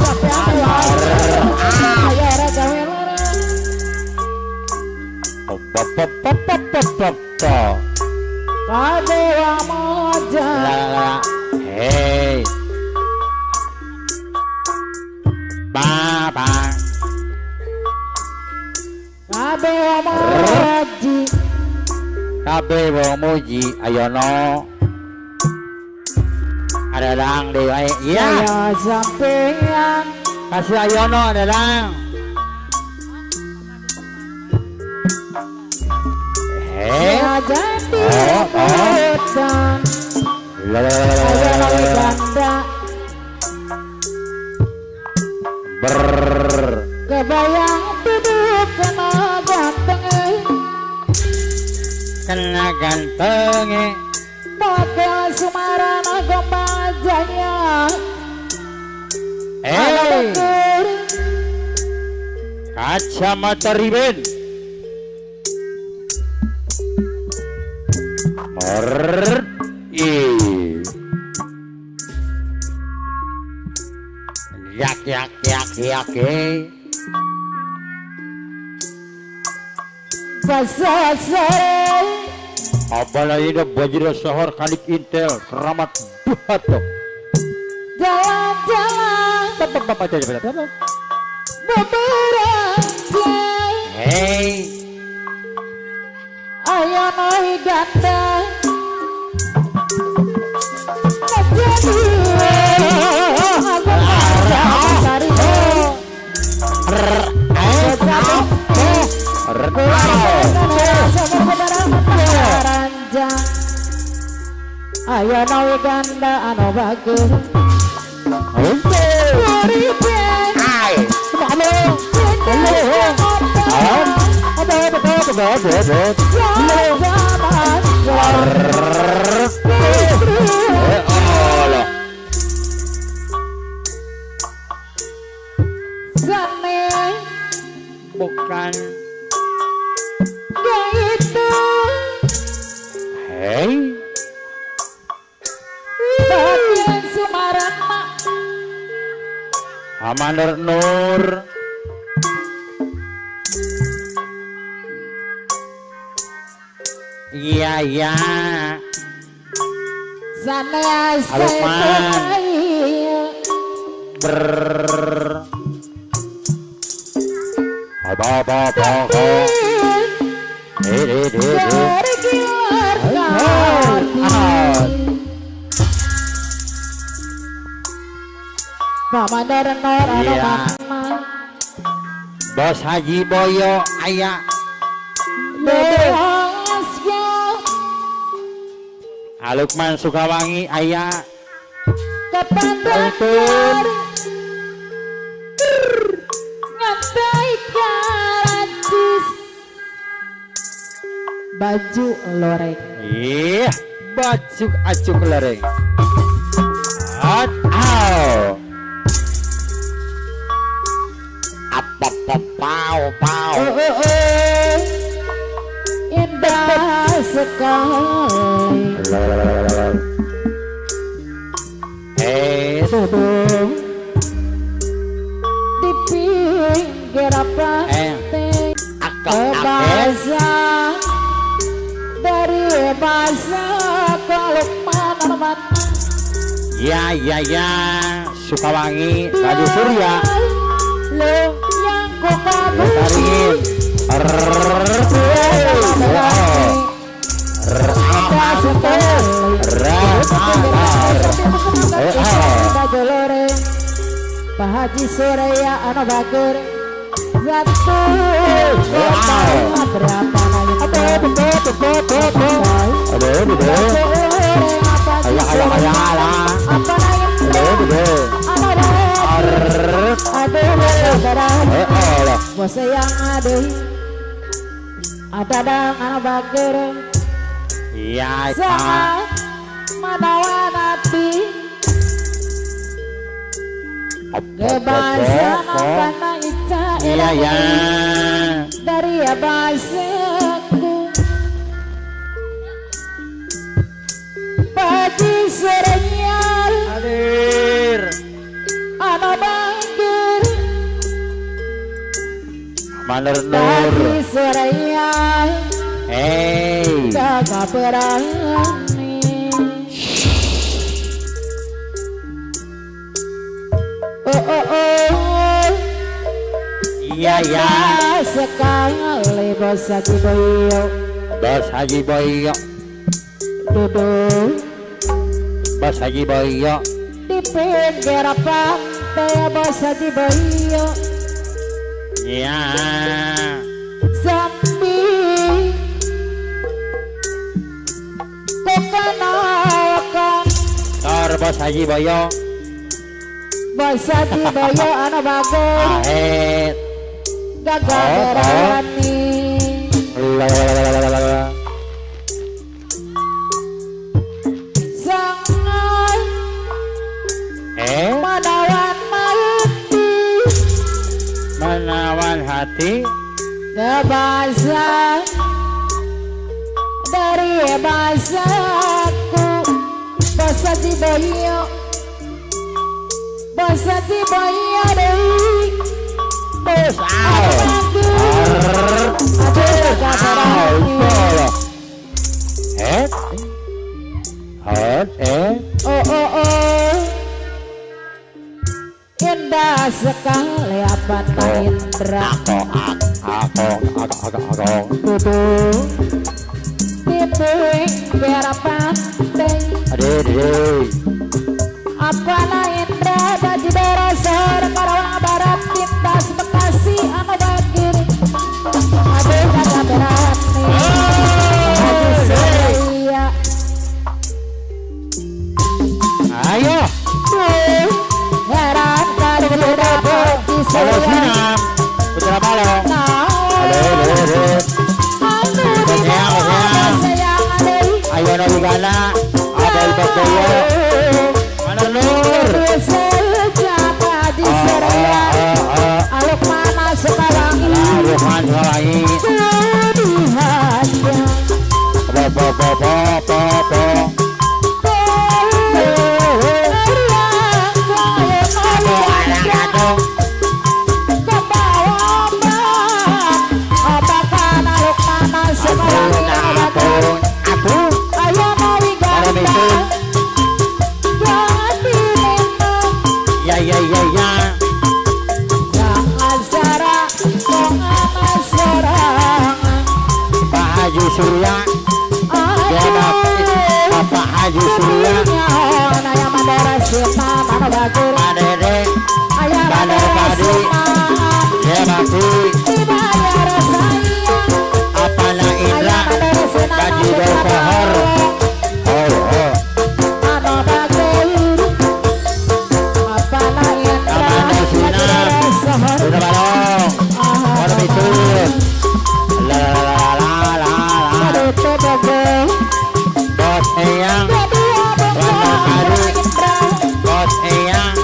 Sampai ayo ora gawe larang. Kadewa moja. Hei. Baba. kabe omoji Kabeh wong muji ayono. Ada dang deh wae. Iya. saya sampean Kasih ayono ada dang. saya jadi Oh, oh. hutan ayono ganda kebayang duduk kena ganteng Kena gantenge. model Sumarana Gombal Jaya Hey, kacamata riben. Yak yak yak yak. Pasasai Apalagi ada Bajra Sahar Kalik Intel Keramat Buhato. jalan-jalan beberapa Hey, ayo noi ganda menjadi aku cari ayo noi ganda anu bagus bukan. gitu Hey, bagian Sumarana Amander Nur. Iya iya. sana Halo, Man. Apa. Mama Nor Iya. Bos Haji Boyo aya. Alukman Sukawangi aya. Kepandangan ngantai karancis baju loreng Ih, bacuk acuk lereng. Hot au. Apa pau. indah sekali duduk di pinggir pantai bahasa dari bahasa kalau mana-mana Ya Sukawangi Radio Surya lo yang ku taringin Pak Haji Surya anu bager satu berapa bos yang ada dang anu bager Iya Pak sangat menawan hati kebahagiaan karena Ica Iya dari bahasaku Paji serenyal Hadir anu banggir Amander Nur Paji serenyal Hey jaga berani oh Iya sekali Bos Haji Boyo Bos Haji Boyo, duduk Bos Haji Boyo, di pinggir pantai Bos Haji Boyo ya. sambil kukenalkan Tor Bos Haji Boyo, Bos Haji Boyo anu bagus ahet, gagah berani lalalala, sangat menawan menawan hati, kebasan dari bahasaku Bos Haji Boyo Bos Haji Boyo deui bos indah sekali apa Indra duduk di pinggir pantai apa Indra baju dorosor Karawang Barat Pintas Bekasi anu bagir aduh kagak berani Haji Surya ayo, heran kali sudah Haji Balo Surya Sinam, Putra Balo, ayo nabi gana, ada ibad boyo, mana nur, Haji Surya aluk mana sekarang ini Ruhan Hawaii, Pak Haji Surya, Bapak Haji Surya, Adede, Bandar Padi, ya bakti, Apana Indra, Baji Dokohor, Sudah balong, orang itu, Bos Eyang, Bandar Padi, Bos Eyang,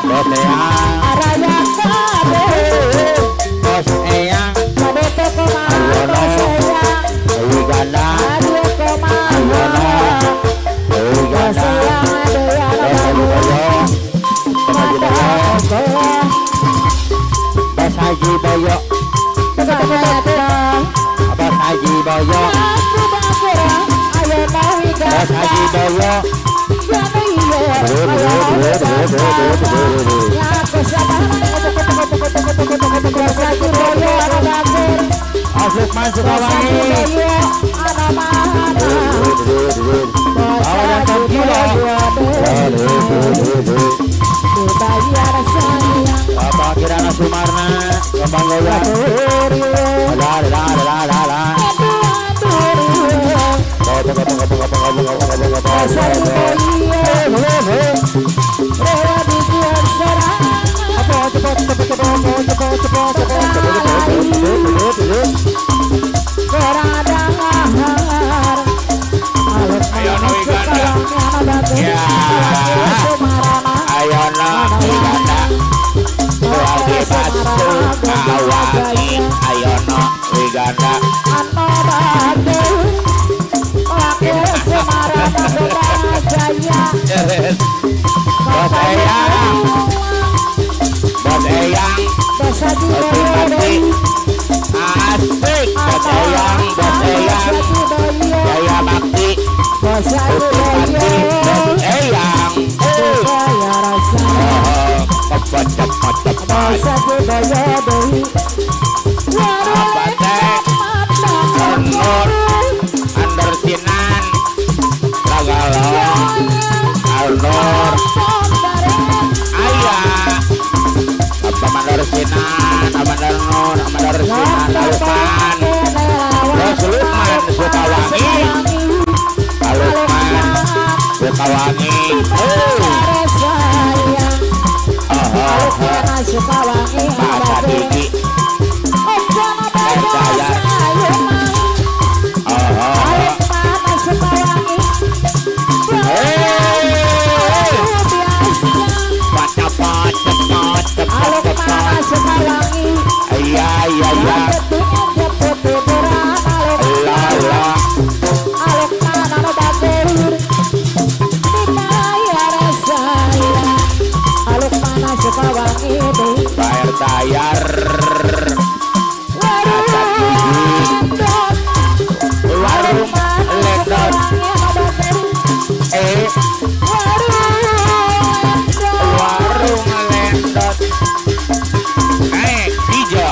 Bos Eyang, Bos Eyang, Dewi Ganda, Dewi Ganda, Bos Haji Boyo, Bos Haji Boyo, Bos Haji Boyo, Asuk masuk Hawaii, bawa yang tergila, Bapak Kirana Sumarna, Kembang Goya, Ayona Wiganda, Wagi Batu, Awaki, Ayona Wiganda, Bos Eyang, Bos Eyang, Bos Pati, asik, Bos Eyang, Jaya Bakti, Bos Pati, Bos Eyang, cepat, Amandarnon, Amandarsinan, Lukman, Bos Lukman Sukawangi, Lukman Sukawangi. Masa Diki, Dayat. Iya iya iya. Allah. Bayar tayar. Warung ledot. Warung ledot. Dijo.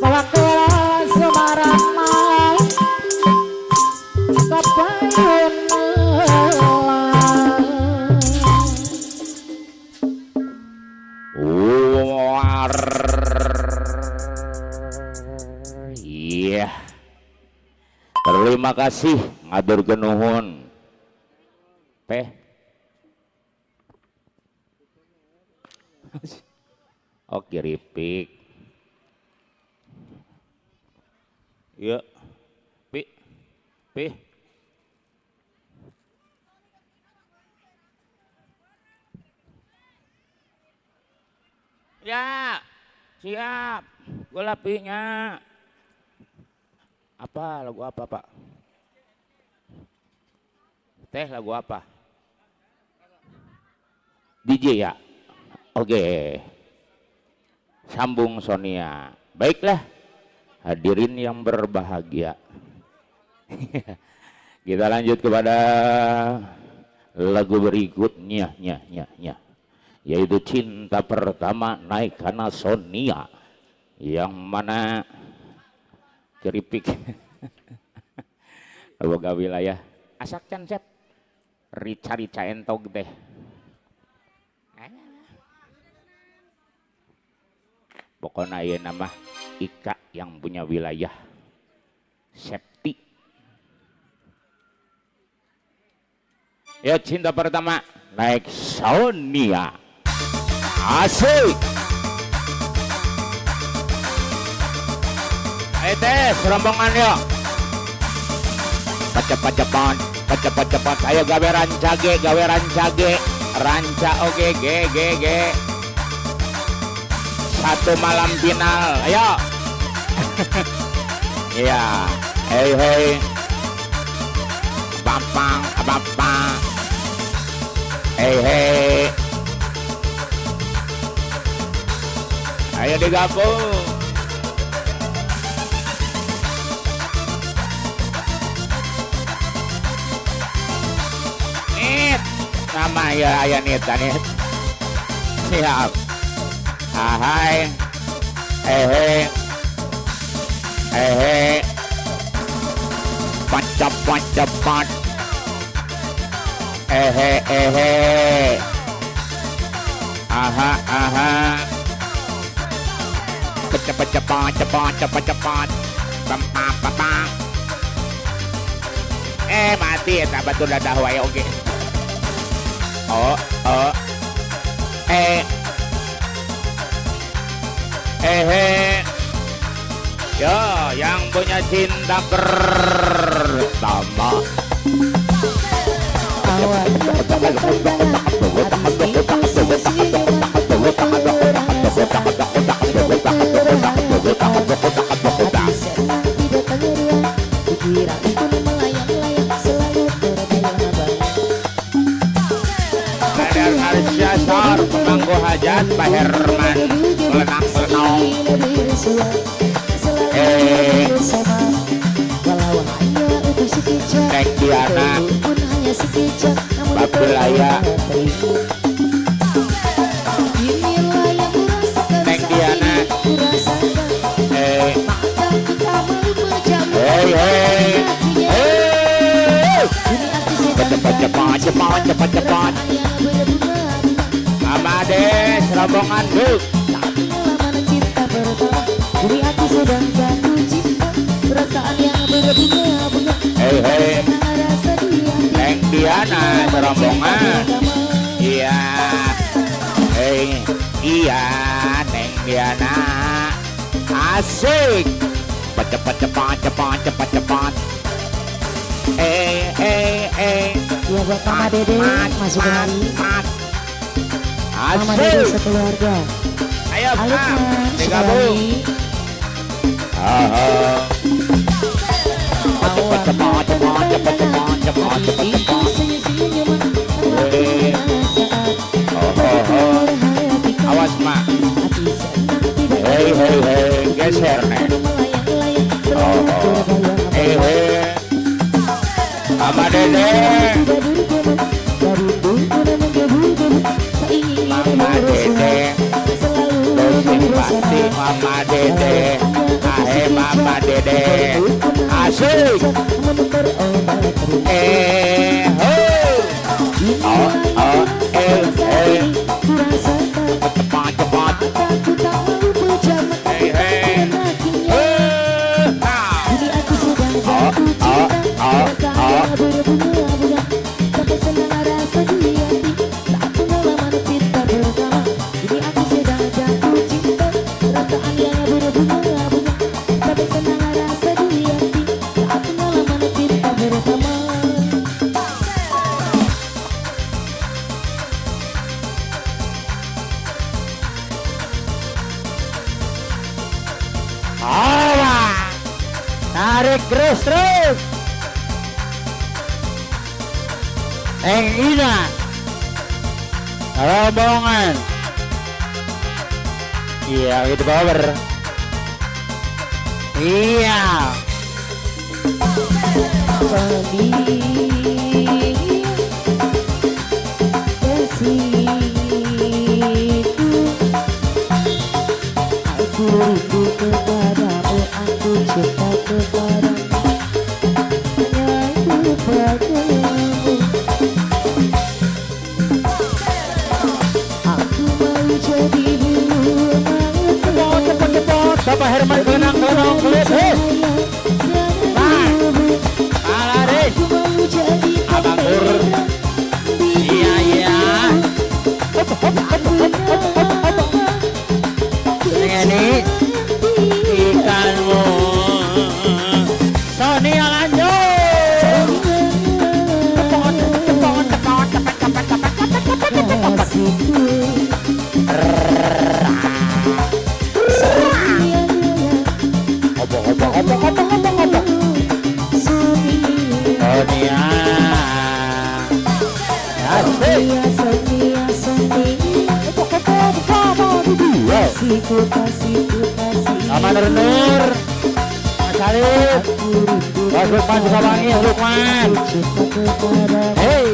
mewakili Semarang mah kapayun War. Iya. Terima kasih ngaturkeun nuhun. Teh. Oh kiripik. Ya. Pi. Pi. Ya, siap. Gula pinya. Apa lagu apa, Pak? Teh lagu apa? DJ ya? Oke. Sambung Sonia. Baiklah. Hadirin yang berbahagia. Kita lanjut kepada lagu berikutnya. Yaitu Cinta Pertama Naik Karena Sonia. Yang mana keripik boga wilayah asak can sep rica entog teh pokoknya ieu nama Ika yang punya wilayah Septi. Ya Cinta Pertama Naik Sonia. Asik. Tes rombongan yuk. Cepat. Ayo gawe rancage. Ranca oke ge. Satu malam final. Ayo. Iya. Hei. Bampang. Hei. Ayo digabung. Nama ya ayah nit. Siap. Ahai. Hehe. Cepat. Hehe. Aha. Cepat. Pam. Mati eta batur dadah wae oge. Oh. Yo, yang punya cinta pertama. Syasar pemangku hajat Pak Herman melenang-lenong. Neng Diana Babelaya. Neng Diana. Cepat. Amades rombongan duk. Jadi aku sedang jatuh cinta, perasaan yang berbunga-bunga. Hei. Neng Diana rombongan. Iya. Iya Neng Diana. Asik. Cepat. Ya buat Mama Dede masuk kembali. Mama Dede sekeluarga. Ayo Pak, digabung. Awas mak. Hei geser nih. Mama Dede. Mama Dede. Mama Dede, ahe Mama Dede, asik. Ho, oh, oh, cepat cepat. Hey, hey, Tarik terus. Ina. Rombongan. Iya, itu power. Iya. Aku rindu kepadamu, aku cinta kepadamu, hanya itu padamu. Aku mau jadi bunga, Bapak Herman kenang kulit. Alaris. aku mau jadi Abang Pur. Iya. Ini ikanmu. Sonia lanjut. Sonia. Kasihku, Sama Nur. Mas Alif. Mas Lukman Sukawangi, Lukman. Hei.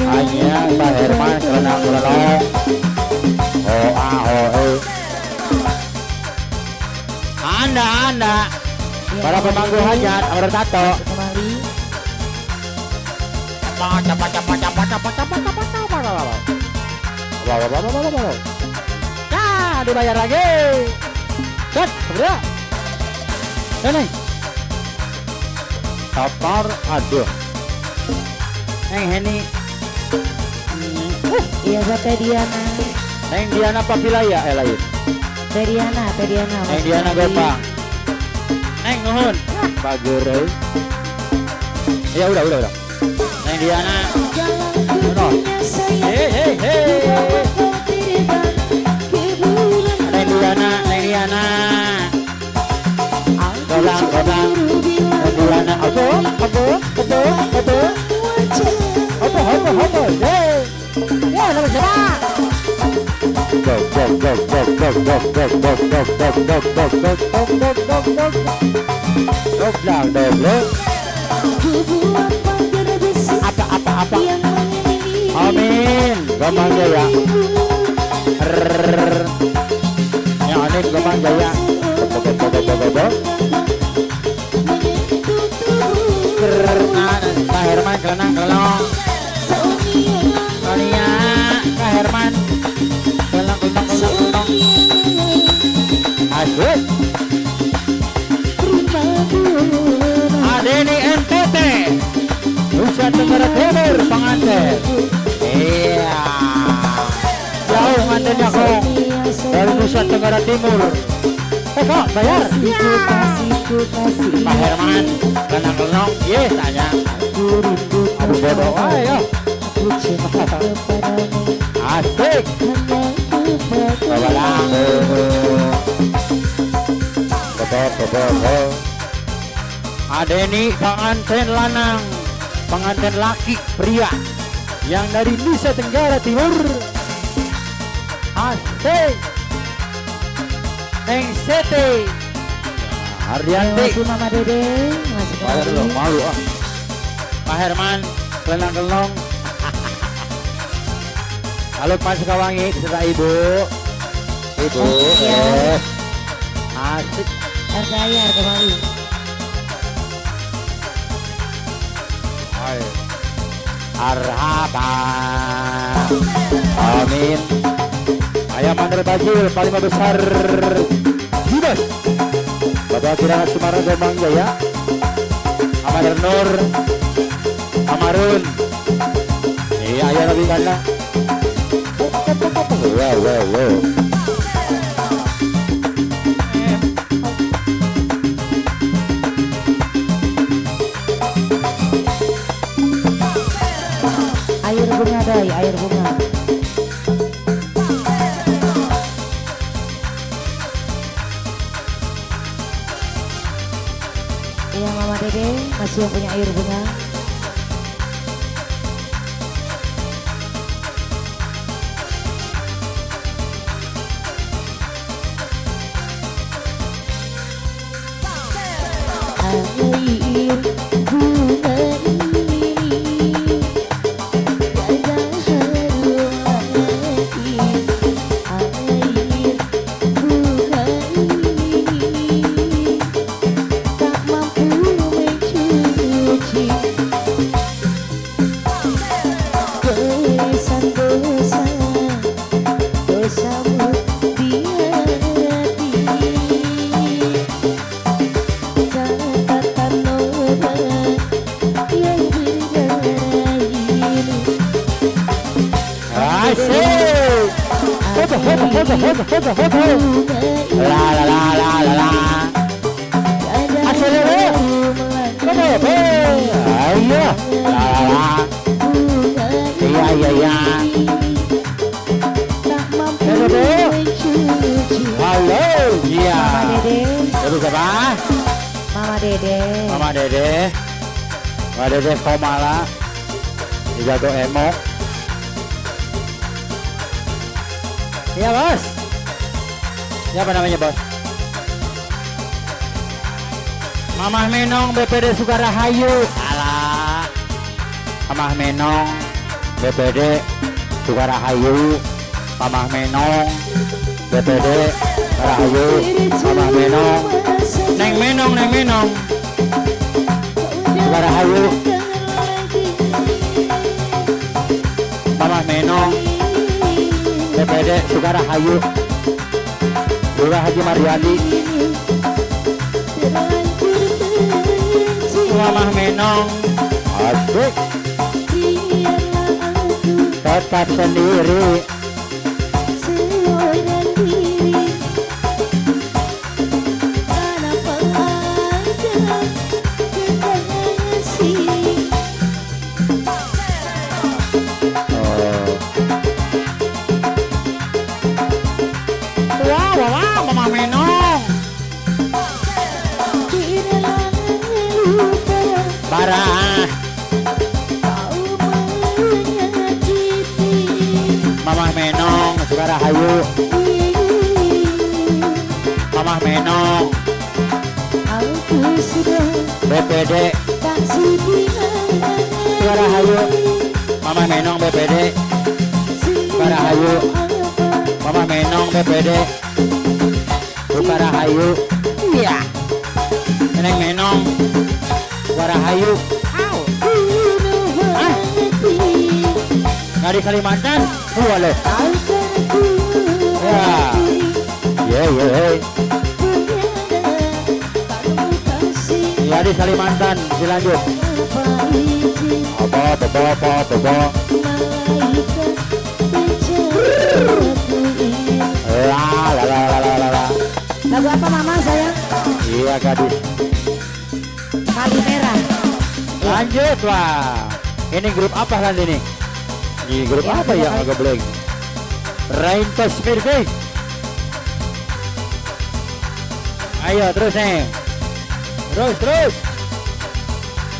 Hanya Pak Herman kelenang-kelenong. Anda. Para pemangku hajat, orang tato. Nah, dibayar lagi. Cut, udah. Ini. Tapar, aduh. Ini. Iya, Bapak Diana. Diana Papila ya, lain. Diana. Diana Gopang. Nuhun. Bager. Ya udah. Diana. Udah. Hei. Diana. Golang. Diana. Apa? Ya, nama siapa? Apa? Amin. Gampang jaya. Yang aneh gampang jaya. Pak Herman kelenang-kelenong. Sonia, Pak Herman kelenang-kelenong. Asik. Adeni NTT Nusa Tenggara Timur pengantin. Iya. Jauh ngantinnya kok dari Nusa Tenggara Timur. Kok bayar? Pak Herman kelenang-kelenong. Yes, tanya. Aku bodoh. Ayo. Asik. Babalang. Adeni pengantin lanang, pengantin laki pria yang dari Nusa Tenggara Timur. Asik. Neng Sete Haryanti. Mama Dede. Malu ah. Pak Herman kelenang-kelong. Halo Pak Sukawangi serta Ibu. Ibu. Iya. Asik. RT Ayar kembali. Hai. Arhaba. Amin. Ayam mandar bajil paling besar. Bebas. Bapak Kirana Sumarang Gembang Jaya. Amadar Nur. Amarun. Iya, ayah lebih kana. Wow. Air bunga doi, air bunga. Iya Mama Dede masih yang punya air bunga. Air bunga ini tiada hati. Air bunga ini tak mampu mencuci dosa-dosa dosamu di hati. Catatan orang yang berdarah ini. Asik. Foto. La. Acelere. Ayo. La. Iya. Halo. Iya. Mama Dede, Terus apa? Mama Dede. Mama Dede Komala. Dijago emo. Iya, Bos. Siapa namanya, Bos? Mamah Menong BPD Sukarahayu. Alah. Mamah Menong BPD Sukarahayu. Mamah Menong BPD Sukarahayu. Mamah Menong. Neng Menong. Sukarahayu. Mamah Menong BPD Sukarahayu. Lurah Haji Mariani. Mamah Menong. Asik. Tetap sendiri. Wow, Mamah Menong. Parah. Mamah Menong Sukarahayu. Mamah Menong BPD Sukarahayu. Mamah Menong BPD Sukarahayu. Mamah Menong BPD Sukarahayu. Iya. Neng Menong Sukarahayu. Dari Kalimantan. Loh. Ya. Ya di Kalimantan. Dilanjut. Apa. La. Lagu apa Mama sayang? Iya gadis. Kali merah. Lanjut wah. Ini grup apa kan ini? Di grup Ya, apa ya baik. agak blank? Rain Tasmirfi. Ayo terus nih. Terus.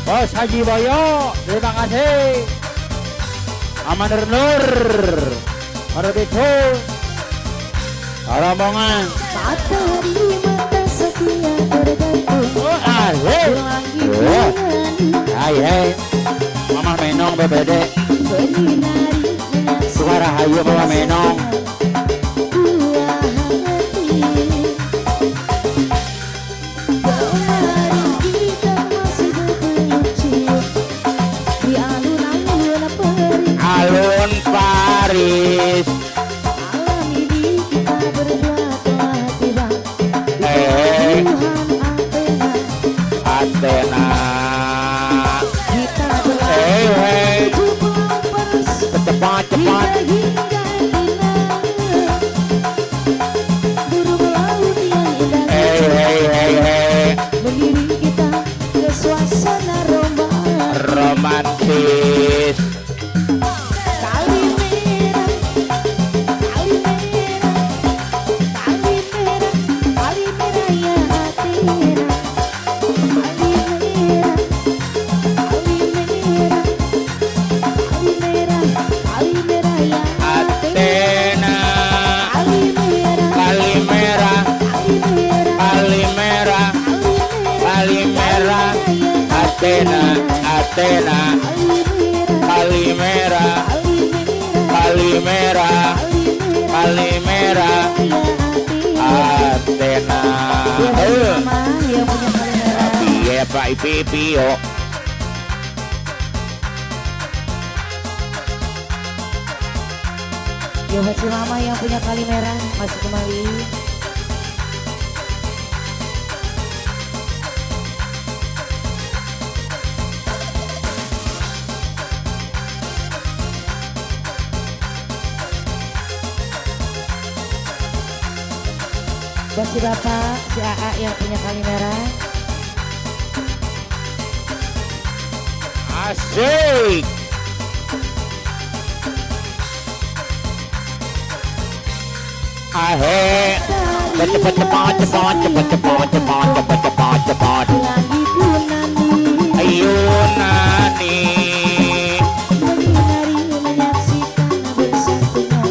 Bos Haji Boyo, terima kasih. Amadar Nur. Marabitu. Rombongan. Matahari mata setia tergantung. Oh, asik. Langit Oh. dengan Hai. Mamah Menong BPD menyinari Sukarahayu. Mamah Menong Athena kali merah kali merah kali merah Athena Mama yang punya kali merah. piye pak pipio Yo masih mama yang punya kali merah masih kembali. Masih bapak si AA yang punya kali merah. asik ahe cepat cepat cepat cepat cepat cepat cepat cepat cepat Lagi kunani ayo nani menari menyaksikan bersatunya.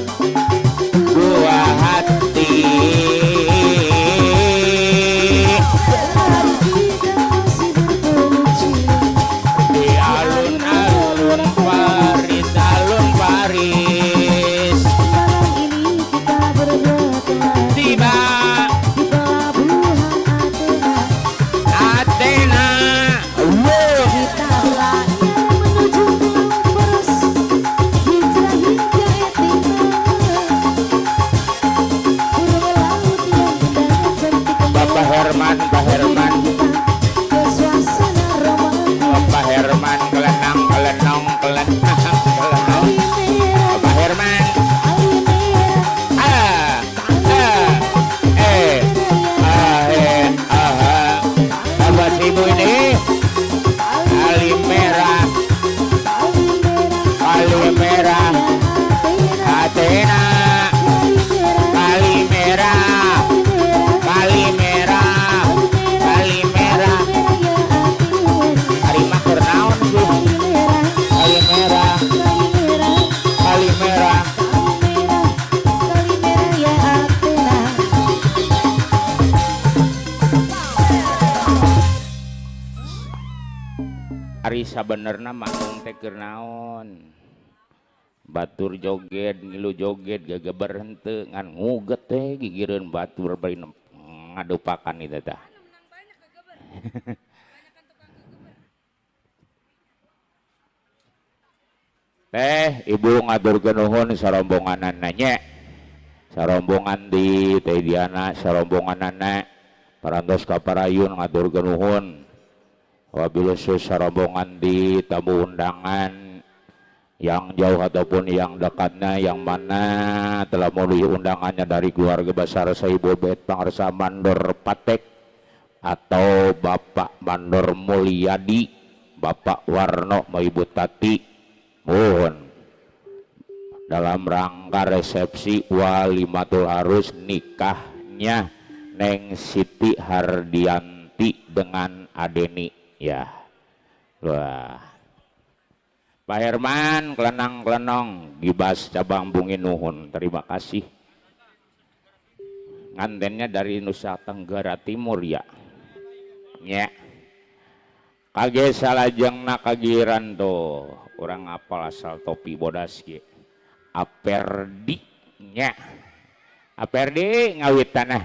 dua hati Hari kita masih bertemu cium. di alun-alun Paris alun Paris Malam ini kita berdua telah tiba di pelabuhan Athena. Athena Kita berlayar menuju Bosporus, hijrah hingga Athena. Purba laut yang indah cantik Bapak Herman Pak Herman ke suasana romantis. Bapak Herman kelenang kelenong kelenang kelenong Air merah, Bapak Herman air merah, Bapak ibu ini kali merah kali merah Athena kali merah kali merah kali merah hari makur naon sih kali merah kali merah Ari sabenerna makung teh keur naon batur joget ngilu joget gageber henteu ngan nguget teh gigireun batur bari ngadupakan itu tah teh ibu ngaturkeun nuhun sarombonganna nya sarombongan di teh Diana sarombonganna parantos ka parayun ngaturkeun nuhun wabil sarombongan di tamu undangan yang jauh ataupun yang dekatnya yang mana telah memenuhi undangannya dari keluarga besar Saibu Bet Pangarsa Mandor Patek atau Bapak Mandor Mulyadi, Bapak Warno, Ibu Tati, mohon dalam rangka resepsi walimatul arus nikahnya Neng Siti Hardianti dengan Adeni ya. Wah. Pak Herman kelenang-kelenong gibas cabang bungin nuhun terima kasih ngantennya dari Nusa Tenggara Timur ya nya kage salajengna kagiran tuh orang apal asal topi bodas ge Aperdi nya Aperdi ngawitanah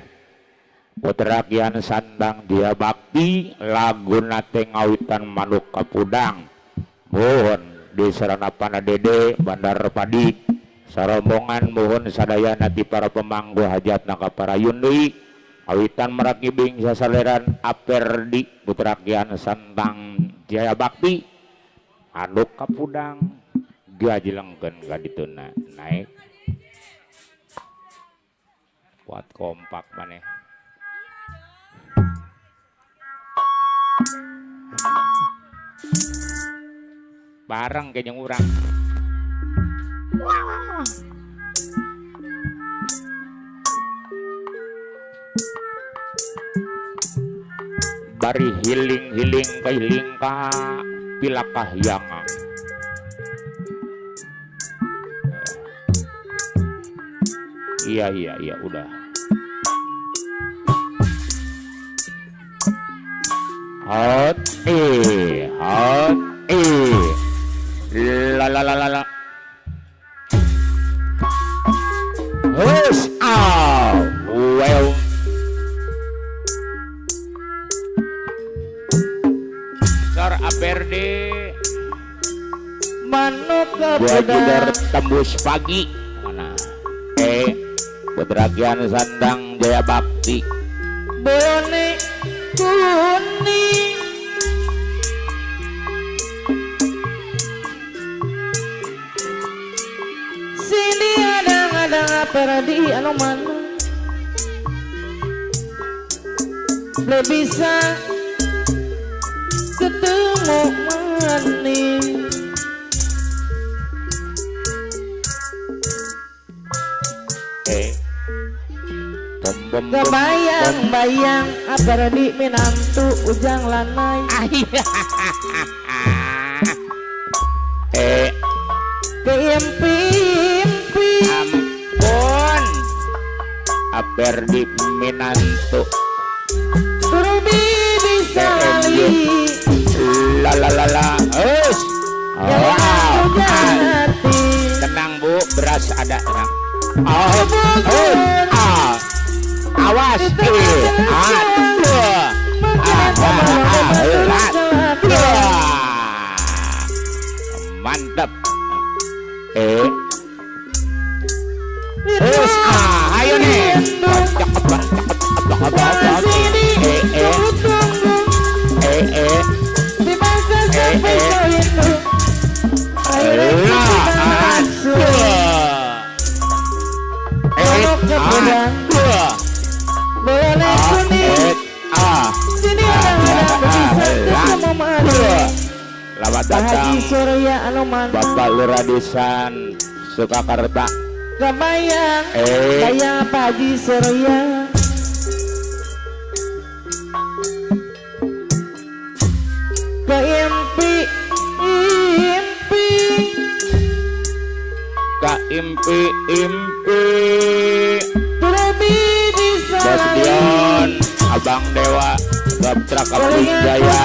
putra kian sandang dia bakti lagu nate ngawitan manuk kapudang mohon di Saranapana Dede Bandar Padi sarombongan mohon sadayana ti para pemanggu hajat naka parayun deui awitan merakibing sasaleran Aperdi putra kian santang Jaya Bakti anu kapudang gajilengkeun ka dituna naik kuat kompak maneh bareng kayaknya urang bari hiling-hiling kailing ka pilakah yang iya udah hot La la la la la. Hush well. Sor Aperdi Manuk Buat kepedan tembus pagi mana Bedragian Sandang Jaya Bakti Bone kuning Sini ada perdi anu mana Belum bisa ketemu manis Kebayang-bayang apa di minantu ujang lanai keimpi-impi ampun Aperdi Minantu Ruby bisa lali la la la la yang ujang hati tenang Bu beras ada tenang Kebun awas mantap ayo nih di masa sampai kau itu Manuk kepedan boleh kuning sini ada bisa ketemu manis Selamat Pak Haji datang Surya anu mana Bapak Lurah Desan Surakarta kebayang bayang Pak Haji Surya keimpi-impi Kak impi-impi Terlebih bisa Bastion Abang Dewa Gaptra Kapujaya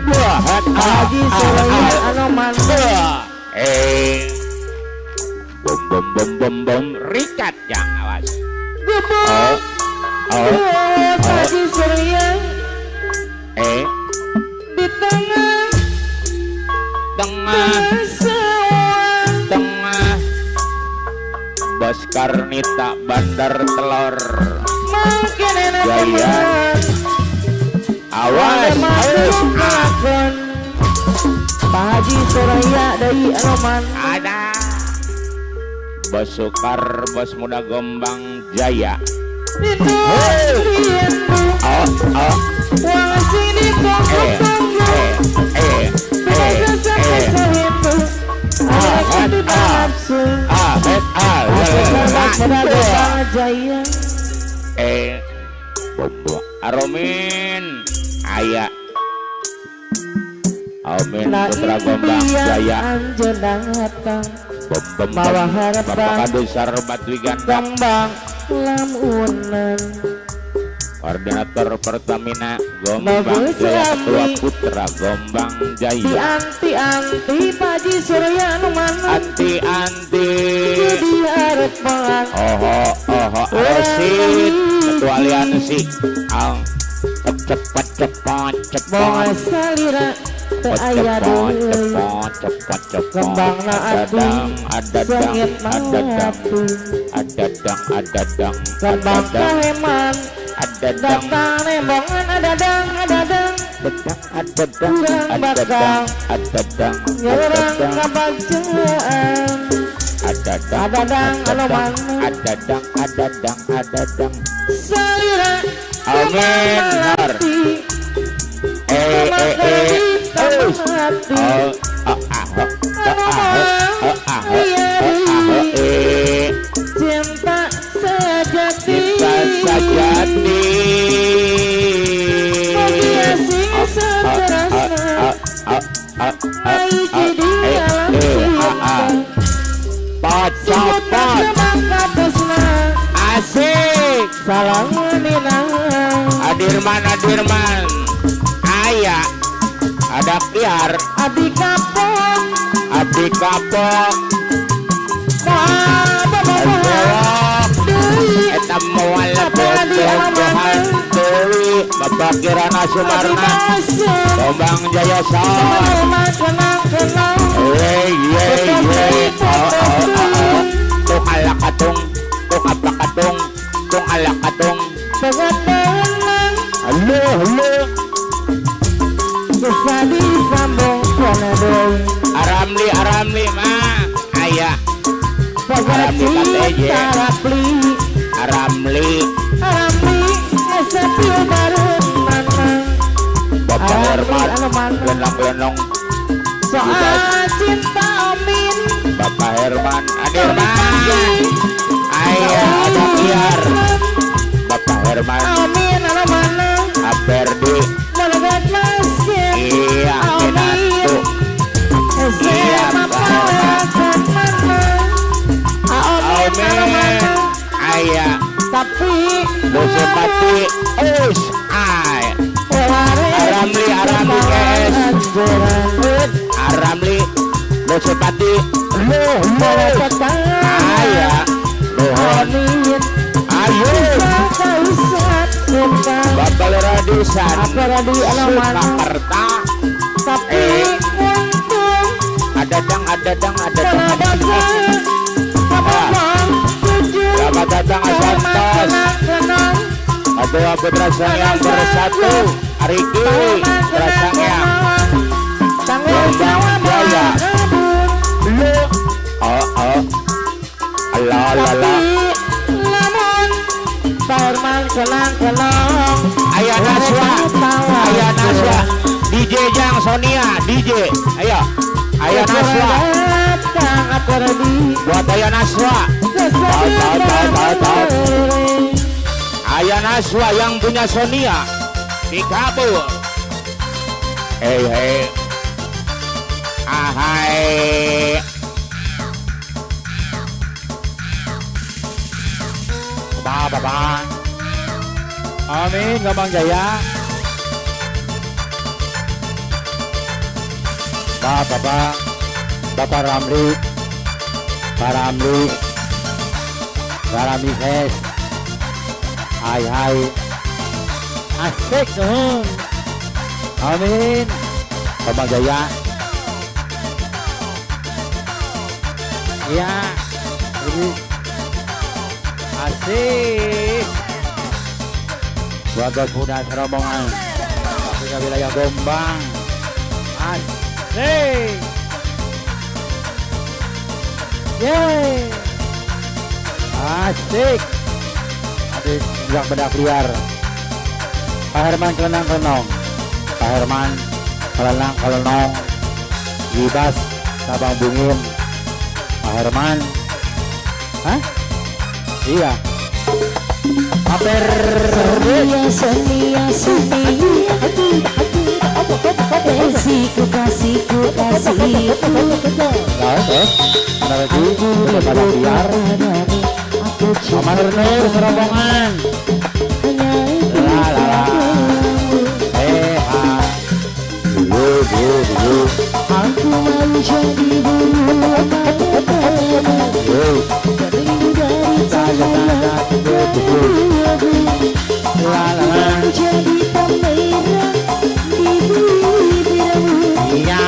Pak Haji Surya anu mana bom bom bom bom bom Richard yang awas gebuk Pak Haji Surya di tengah sawah tengah Bos Karnita Bandar Telur mungkin enak Jaya. teman awas makan Pak Haji Surya dari anu mana ada Bos Sukar Bos Muda Gombang Jaya itu wang sini tonggo bisa sampai sahindu ada tidak nafsu pada Gopang Jaya Bobo Aromin Aya Amin nah Putra Gombang Jaya impian anjeun datang Bom Mawa harapan. Bapak Kadusar Batwi Ganteng kembang lamunan Koordinator Pertamina Gombang Bagus Jaya Ketua Ami. Putra Gombang di Jaya anti-anti Pak Haji Surya anu mana anti-anti jadi arep pelan Rosid Ketua Aliansi cepat Bonga salira teu aya deui cepat kembangna adi sengit mangatu adadang kembang kaheman adadang datang nembongan adadang urang bakal nyerang kabajaan adadang anu mana adadang salira Amin benar cinta sejati sajati asing seterasna ai jadi alam cinta cepat kapusna asik salam minang Adirman Aya badak liar Abdi kapok abdi kapok Babak eta moal bebehan deui Bapak Kirana Sumarna Tombang Jaya Sang tung ala katung tung apa katung tung ala katung halo bisa disambung kena deui aramli mah aya Aramli aramli sepil bareng manang Bapak Herman lenong-lenong soal cinta Amin Bapak Herman Adirman aya ada biar Bapak Herman Amin anu manang Aperdi melegat masjid iya kinatu iya Bapak Amin aya tapi Dosepati us ay Aramli guys Aramli Dosepati aya Dohon ayo Bapak Radisan Surakarta tapi untung ada selamat datang Asantos Aduh Putra Sangyang bersatu Ariki Putra Sangyang tanggung jawab Jaya Allah namun Pak Herman kenang Ayah Naswa DJ Jang Sonia DJ ayo Ayah Naswa buat Ayah Naswa Ayah Naswa yang punya Sonia di Kabul hei ahai Bye. Amin Gampang Jaya Bapak Ramli Pak Ramli Hes hai asik nuhun amin Gampang Jaya iya ini asik buat muda serombongan punya wilayah Gombang asik yeay asik habis bilang bedak liar Pak Herman kelenang-kelenong Pak Herman kelenang-kelenong Gibas Sabang Bungin Pak Herman hah? Iya Aper Sonia kasihku Ada lagi pada biar Aman Nur serombongan la dulu aku mau jadi bulu dari saya jadi pemerah di bibirmu iya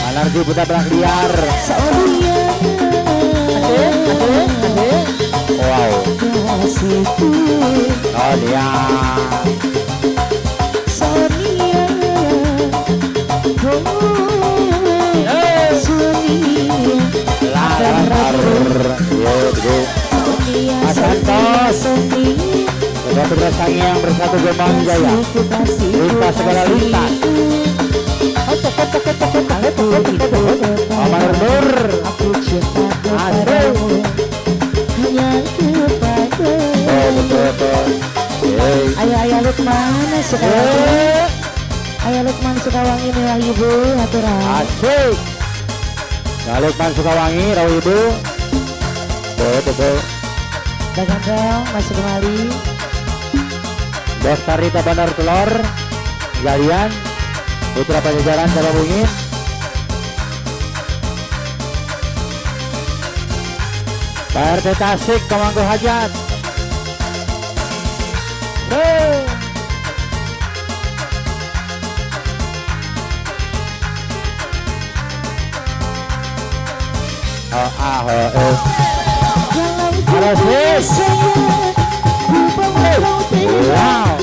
alergi budak berak liar wow oh dia Santos Putra Sangyang bersatu Gombang Jaya lintas segala lintas Aman Nur asik Ayah Lukman Sukawangi Ayah Lukman Sukawangi mewah ibu aturan asik Lukman Sukawangi rawuh ibu betul Bagandang masih kembali. Bos Tarita Bandar Telur Galian Putra Pajajaran Jawa Bungin PRT Tasik Pemangku Hajat. Halo sis. Wow.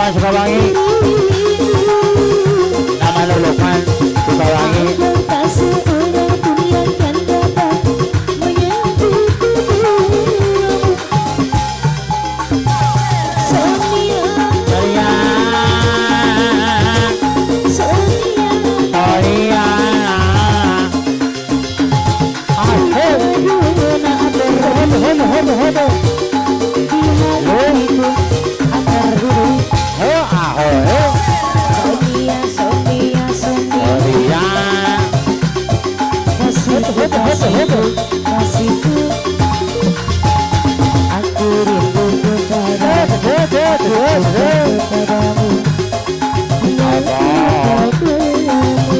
Jangan Sukawangi, nama Lukman Sukawangi.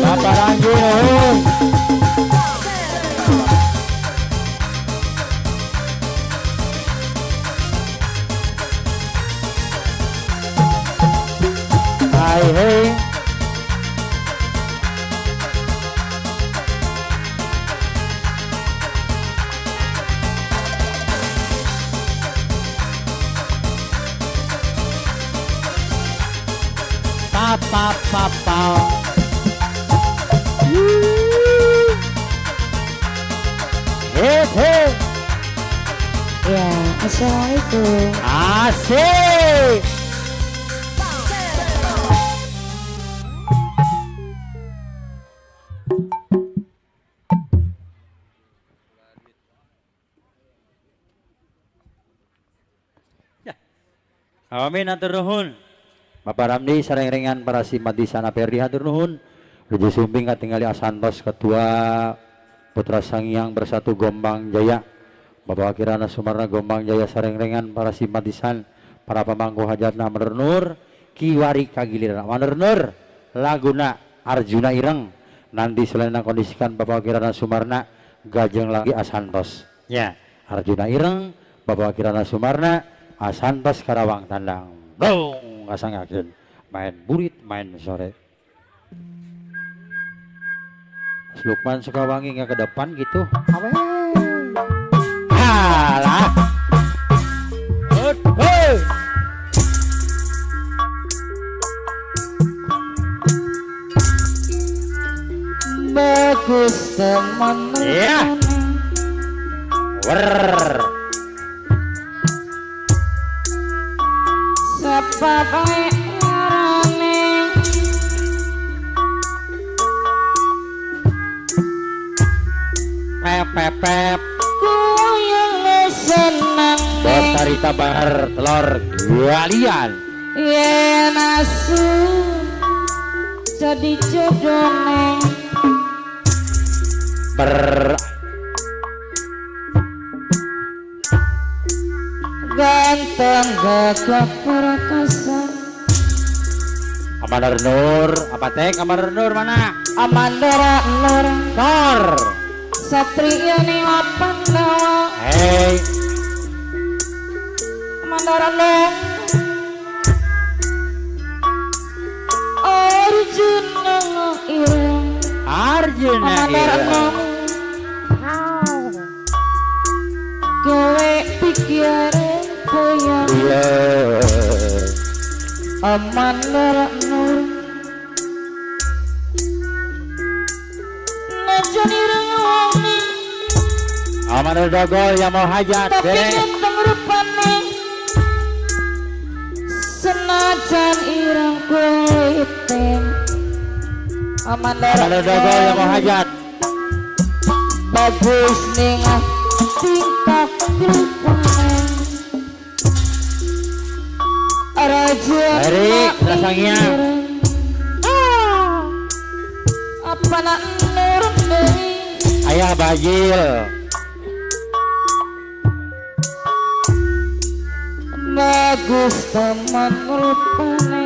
Bapak Ranjun. Hai hei. Papa. Hei. Ya, assalamualaikum. Asik. Amin atur nuhun. Bapak Ramdi sareng ringan para simadi sana perdi hatur nuhun. Rujuk sumping katingali asantos ketua Putra Sangiang Bersatu Gombang Jaya. Bapak Kirana Sumarna Gombang Jaya sareng ringan para simpatisan para pemangku hajatna menernur kiwari kagiliran menernur laguna Arjuna Ireng nanti selain kondisikan Bapak Kirana Sumarna gajeng lagi asantos ya Arjuna Ireng Bapak Kirana Sumarna asantos Karawang Tandang dong kasangakeun main burit main sore Mas Lukman Sukawangi nggak ke depan gitu awe halah hei Bagus teman. iya wer Sapa bae ngarane. pep Ku yang senang. Bos Tarita Bahar Telur Galian Yen asu jadi jodohne. ber Ganteng gagah perkasa. Amandar Nur apa tek Amandar Nur mana Amandara Nur Tor Satria Niwa Pandawa. hei Amandara Nur Arjuna Ireng. Arjuna Amandara Nur kowe pikiran koyang. iya Amandara Nur Najani rengongi Amandar Dogol yang mau hajat tapi dereng ganteng rupane. senajan irang kulitin Amandar Dogol yang mau hajat. bagus ningah tingkah kelupanan raja Erik, rasanya. apa nak nurun deui Ayah Bajil. bagus teman rupane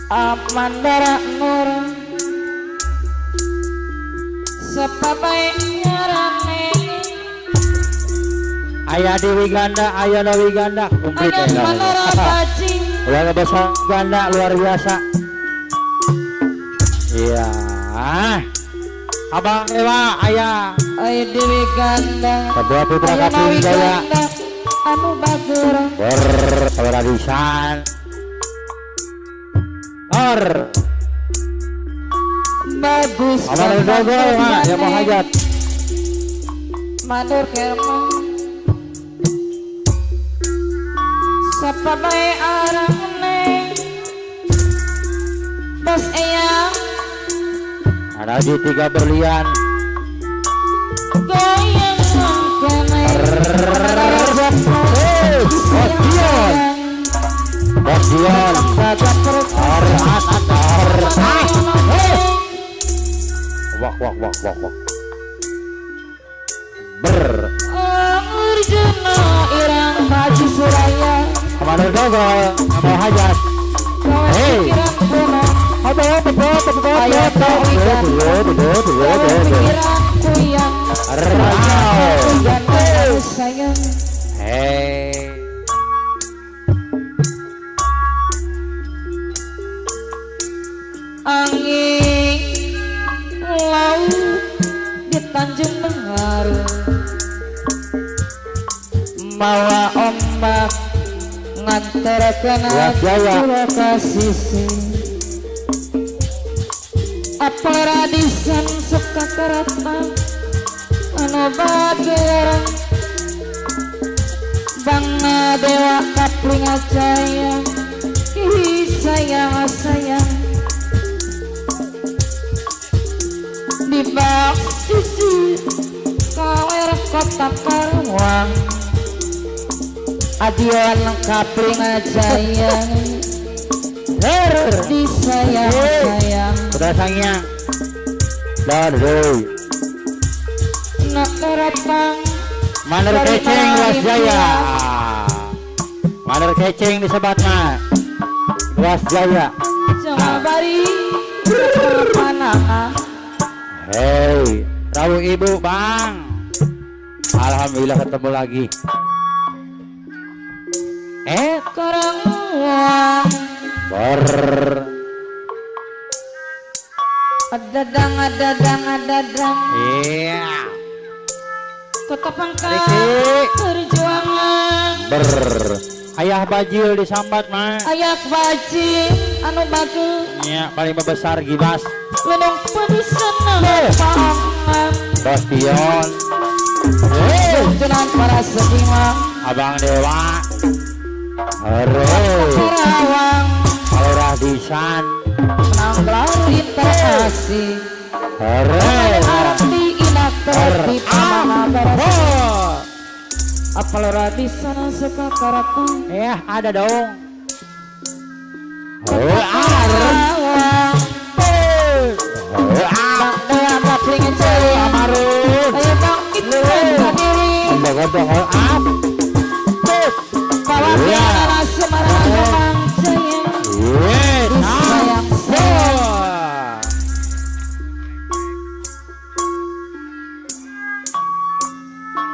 Amandara nurun sepabaiknya rame Ayah Dewi Ganda, Ayah Dewi Ganda, komplit ada ya. manara bajing Udah besar ganda luar biasa. Iya. Abang Dewa, Ayah. ayo dewi ganda Kedua putra ayo nawi Kaping Jaya. ganda anu bagurang Berpelarisan. bagus Abang Dogol, Mak, yang mau hajat. mandur kerma sapa bae arang neng bos eyang Ada di 3 berlian. goyang kene Bos Dion. Wak. Urjuna irang haji suraya Amandar Dogol yang mau hajat. Hey. pikiran kuna ayo pikiran kuyang ganda sayang Hey. angin laut di Tanjung Mengaru mawa ombak ngantarkan Luas Jaya. aku ke sisi apa radisan suka keratang anu bagerang bangga dewa kapling jaya ih sayang di bak sisi kawer kota Karawang adian kapling jaya di sayang Putra Sangyang. Daduh. nak keratang Mandar Keceng Luas Jaya. Mandar Keceng disebat mah. Luas Jaya. jangan bari panangan Hei, Rawu Ibu Bang. Alhamdulillah ketemu lagi. Karawang Ber. adadang Iya. kota pangkat Riki. perjuangan Ber. Ayah Bajil disambat mah. ayak baji anu bagus Iya, paling besar Gibas. lenong pedisan pangan Bos Dion. tuntunan para sedima Abang Dewa. Hore. Karawang Alurah Disan. menang lalu interaksi Hore. Arab di inak terti pamana beres apal di sana suka karatang Ada dong. Karawang bang dewa kapling jaya Amarun. ayo bang itu hadiri Gondong up. bawa piala Semarang bang jaya sayang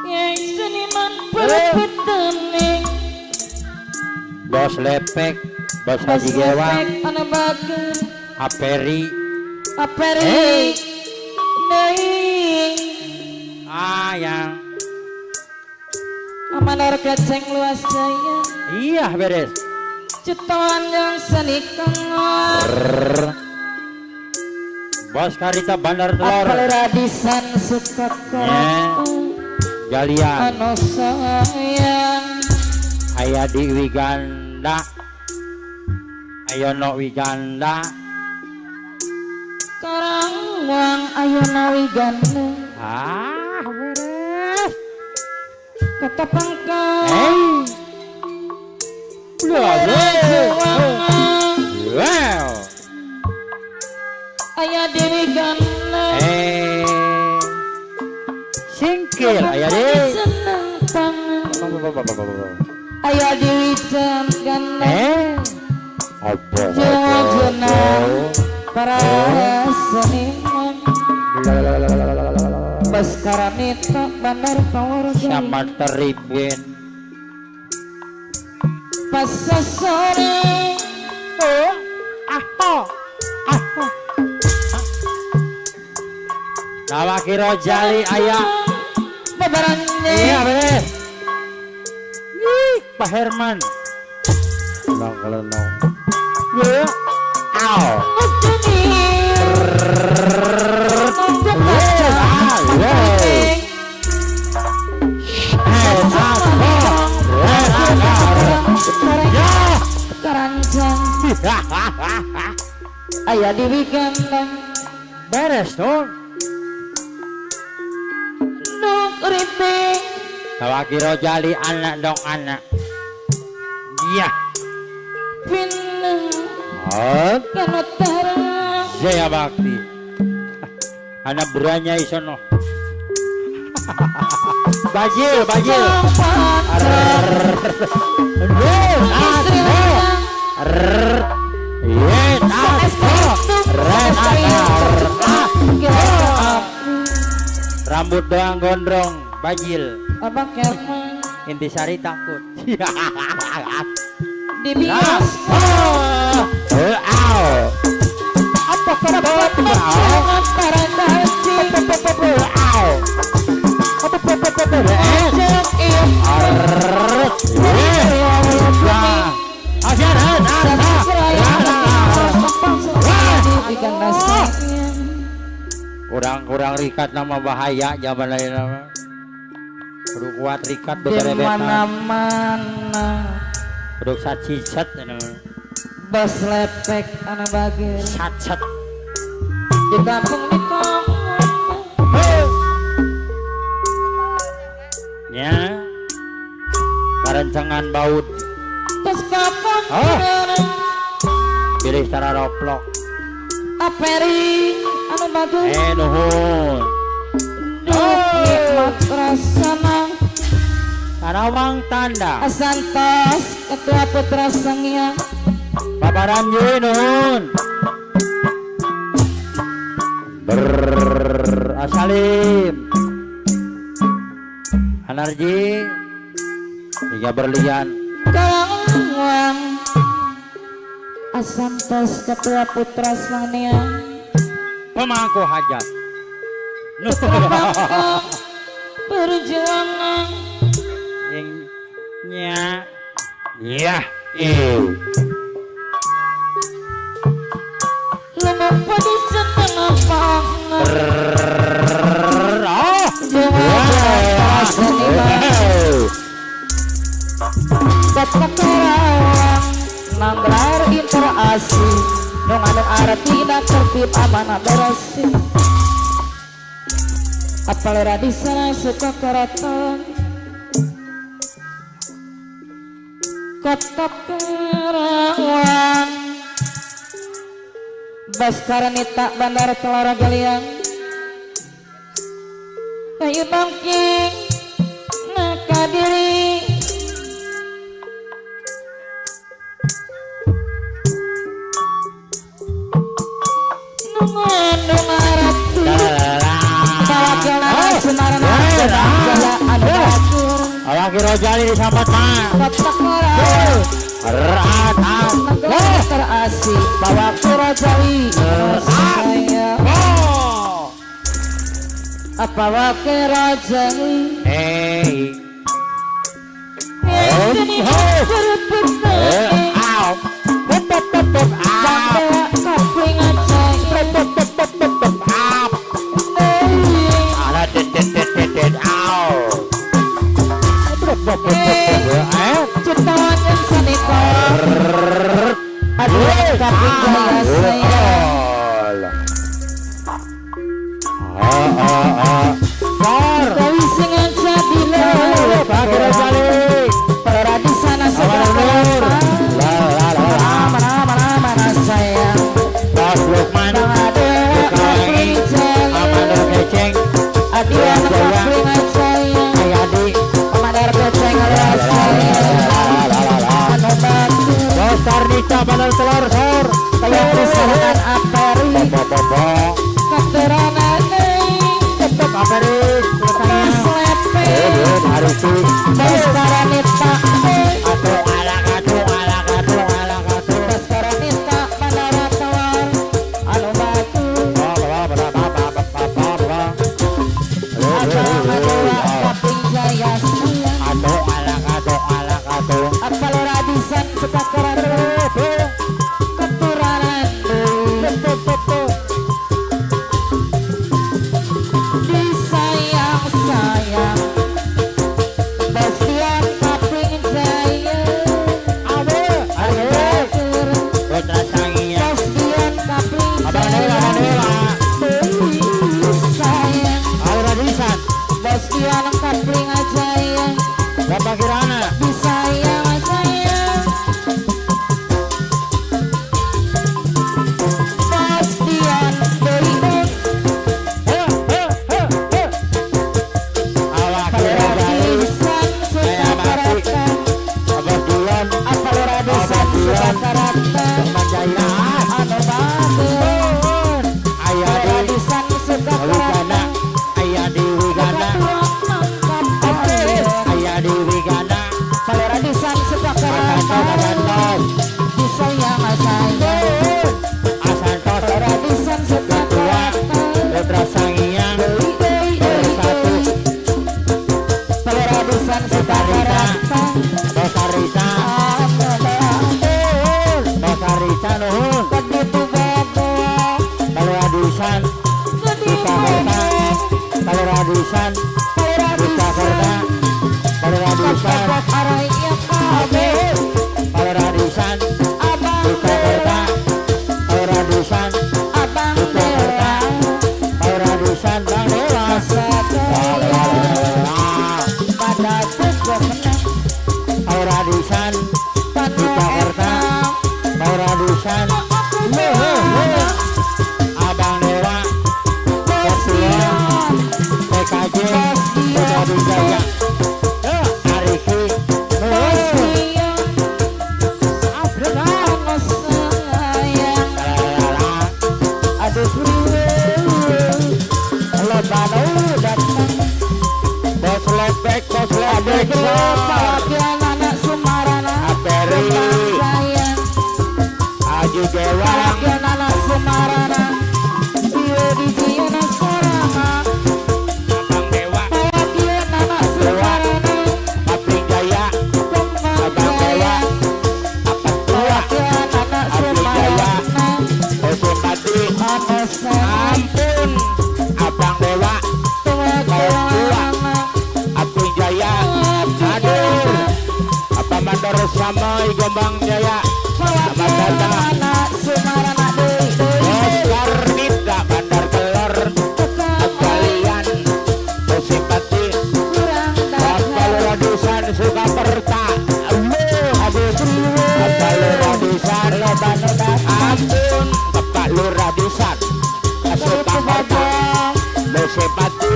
yang seniman perpetening Bos Lepek, Bos Haji Gewang, anu bagus Aperi, aperi neing yang Amandar Keceng Luas Jaya iya beres. jutaan yang seni kengar Bos Karita Bandar apal Telur, radisan suka Galian, anu sayang Ayah di Wigan Wiganda. Ayono Wiganda. Karangwang ayeuna Wiganda Beres. katapangka Wow. aya di Wiganda Singkil aya di. seneng banget aya di Wiganda Apa? jenang para seniman Baskaranita Bandar Kawarga Sama teribin. pas sore Nawaki Rojali aya. babarannya Iya beres. Ih, Pak Herman. Nang kalau nang. Ya. Au. Keranjang ayah di Wiganda Beres dong. nuk riping Nawaki Rojali anak dong anak. Iya. pineng Hot. kanutara Jaya Bakti. Anak beranya isono. Bajil. Rambut doang gondrong, bajil. Abang Kerman Intisari takut. di bioskop apa kerabat jangan para daci kurang rikat nama bahaya zaman lain nama. Kudu kuat rikat di beberebetan. mana-mana Kudu sat bas lepek anak bagir sat. di kampung di kampung Ya. Karencengan baut. terus kampung Pilih cara roplok. aperi anak bagir Nuhun. nikmat rasana Karawang tanda. asantos ketua putra sangyang Paparan ye nuhun. Asalim. Anarji. Tiga berlian. Karangwang asantos ketua putra sangyang Pemangku hajat. bangka perjuangan Nya. Iya. lumuk pada setengah pangan jangan seniman bapak Karawang nanggelar interasi nung anu arti tidak tertib amanah berasi apalera di sana suka keraton kota Karawang Baskaranita Bandar Kelora Galiang kayu bangking nakadiri nungandung arati bawakilana Semarang jaya anu batur Awaki Rojali disambat mah. kota Karawang negara terasih bawa Rojali saya apa wakil Rojali ini Ciptaan yang sanita Rita bandar telur sor. Yang disalahan aperi Bobo. Keteranane Tetep aperi. Mas lepe Hari sih. Bos karanita Aduh alak aduh alak aduh alak aduh. Bos karanita Bandara Tawar Anu batu Abang adalah Kaping Jaya sayang Aduh alak aduh alak aduh. Apal radisan suka kerana Keturanan Disayang-sayang Bastian Kaping Jaya Putra sanginya. Bastian Kaping Abang Jaya Dewa. Sayang Ayo radisan. Bastian Kaping Jaya Bapak Kirana. Disayang-sayang Bastian Dewa Awak kira jali. Radisan suka kerana Abang Dilan. Apal radisan suka kerana Teman Jaira. Anu bangun Ayah di Radisan suka Wigana. kerana Ayah di Wigana. Ayah di Wigana. Apal radisan suka Asantos kerana Asantos. Disayang-sayang Asantos. Radisan suka Tua. kerana Putra sanginya. Bersatu. Radisan suka kerana Dosa Rita. Dosa Rita nuhun. Begitu bobo Kalau radisan. Buka kerta. Kalau radisan. Buka kerta. Kalau radisan. Kalau radisan. Buka kerta. Kalau radisan. Buka kerta. Kalau radisan. Bang Dewa. Kalau radisan. Buka kerta. Kalau radisan. Abang Dewa. Ketua. PKJ. Putra Wijaya. Ariki. Bos lepek. Aperi. Aji Gewang. Abang Dewa. Kaping Jaya. Abang Dewa. Simpati. Ampun. Abang Dewa. Kaping Jaya. Aduh. Apa mandor sama Gombang Jaya. Selamat datang. Oscar Nita Bandar Telur. Kalian. Simpati. Apal radisan suka perta. Apal radisan. Ampun. Bapak Lurah Disan. Suka perta. Simpati.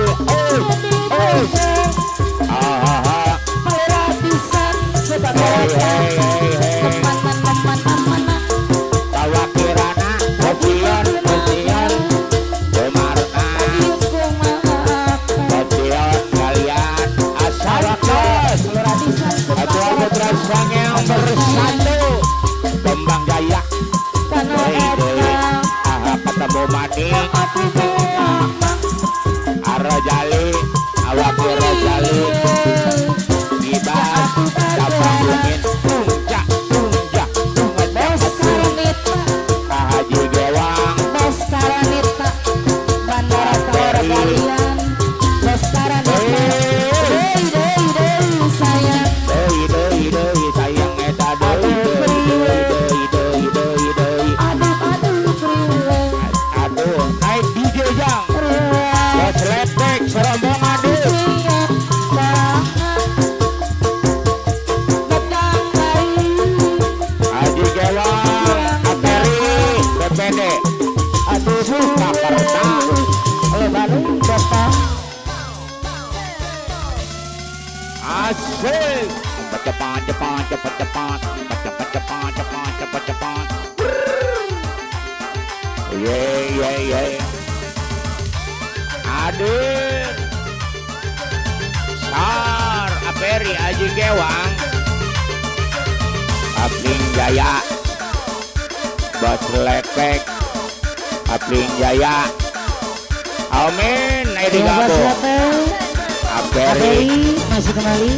Awak Kirana. Opion. Demarna. Opion kalian. Asalakos. Atua putra sang yang bersatu. Kembang Jaya. Ketemu Mani. Arajali. Awak Rajali. Gibas. Kapang Bungin. Tunjak. Haji Gewang. Deui sayang eta deui. Aduh, naik DJ Jang. Bos lepek serombongan deui. Haji Gewang. Aperi. BPD. Suka perta. Asik. Cepat. iya. Hadir. Sar Aperi Aji Gewang. Apling Jaya. Bos Lepek. Apling Jaya. Amin. Nairi Ya bos Gabo. Lepek. Aperi. Aperi masih kembali.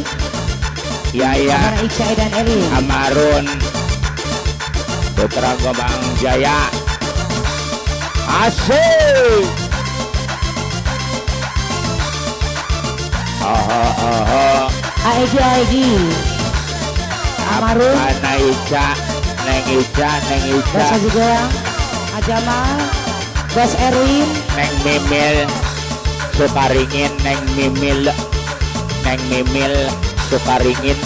Yaya. Karena Ica dan Eli. Amarun. Putra Gobang Jaya. Asik. Aegi. Amarun. Neng Ica. Bos Haji Gewang. Ajamal. Bos Erwin. Neng Mimil. Sukaringin. Neng Mimil. Sukaringin.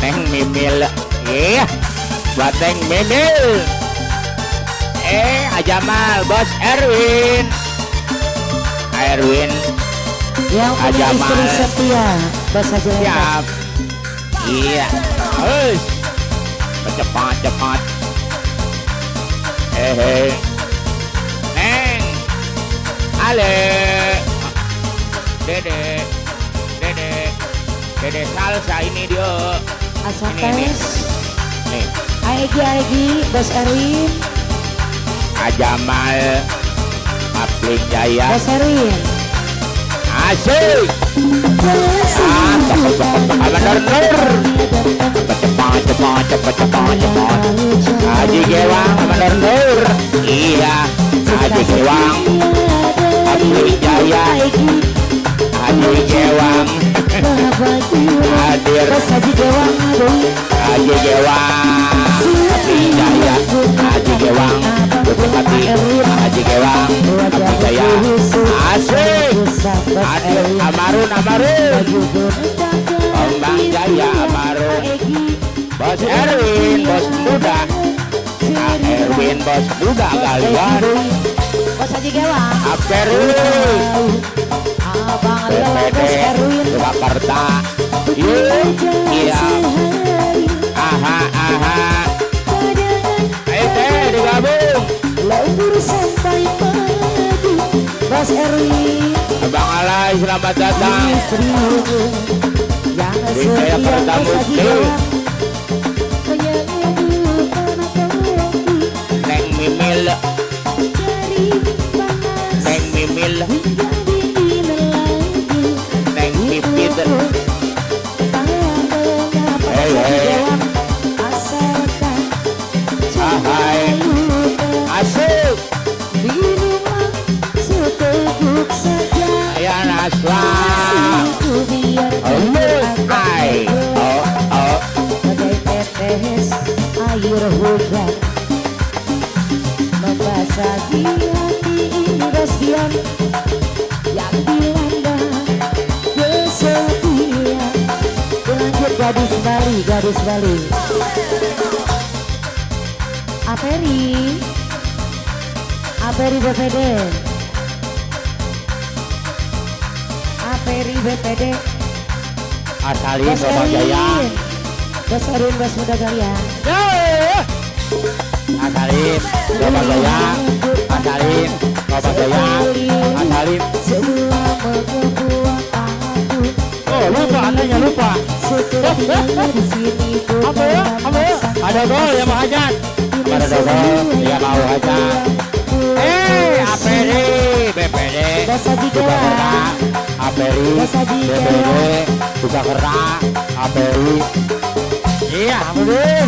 Neng Mimil. Iya. Buat Neng Mimil. Ajamal. Bos Erwin. Yang punya Ajamal. istri setia. Bos Haji Lepek. Siap. Iya. Hus. Cepat. Neng. Ale. Dede salsa ini dia. Asates. Nih. Aegi. Bos Erwin. Ajamal. Apling Jaya. Bos Erwin. Asik. Cepat. Haji Gewang bener nur. Iya. Haji Gewang. Apling Jaya. Haji Gewang. Hadir. Bos Haji Gewang. Haji Gewang. Apling Jaya. Haji Gewang. Bupati. Haji Gewang. Apling Jaya. Asik. Hadir. Amarun. Kembang Jaya Amarun. Bos Erwin, bos muda. Erwin, bos muda kalian. Bos Haji Gewang. Aperi. Abang Lelo. BPD Bos Erwin. Surakarta. Iya. Aha. Ayo teh digabung. Laur sampai pagi. Bos Erwin. Abang Alay selamat datang. Yang Di saya setia Perda Bos Haji Bukti. Gewang. Menyanyi anak Neng Mimil. Neng Mimil. Neng Pipit. Ahai. Asik. Ayah Nasla. Hai. Oh. Bagai tetes air hujan membasahi hati ini Rosdian yang dilanda kesepian. Lanjut gadis Bali. Aperi BPD. Asali Bos Gobang Jaya. Erwin, Bos Muda Galian. Asalim Gobang Jaya. Asalim Gobang Jaya. Asalim. Semua membuat aku Oh lupa, anaknya lupa. setelah di sini Apa ya? Ada gol yang mau hajat. Ada gol yang mau hajat. Aperi BPD. Bos Haji Buka Gewang. kerak. Aperi Bos Haji BPD. Gewang. Buka kerak. Aperi. Iya, Amin.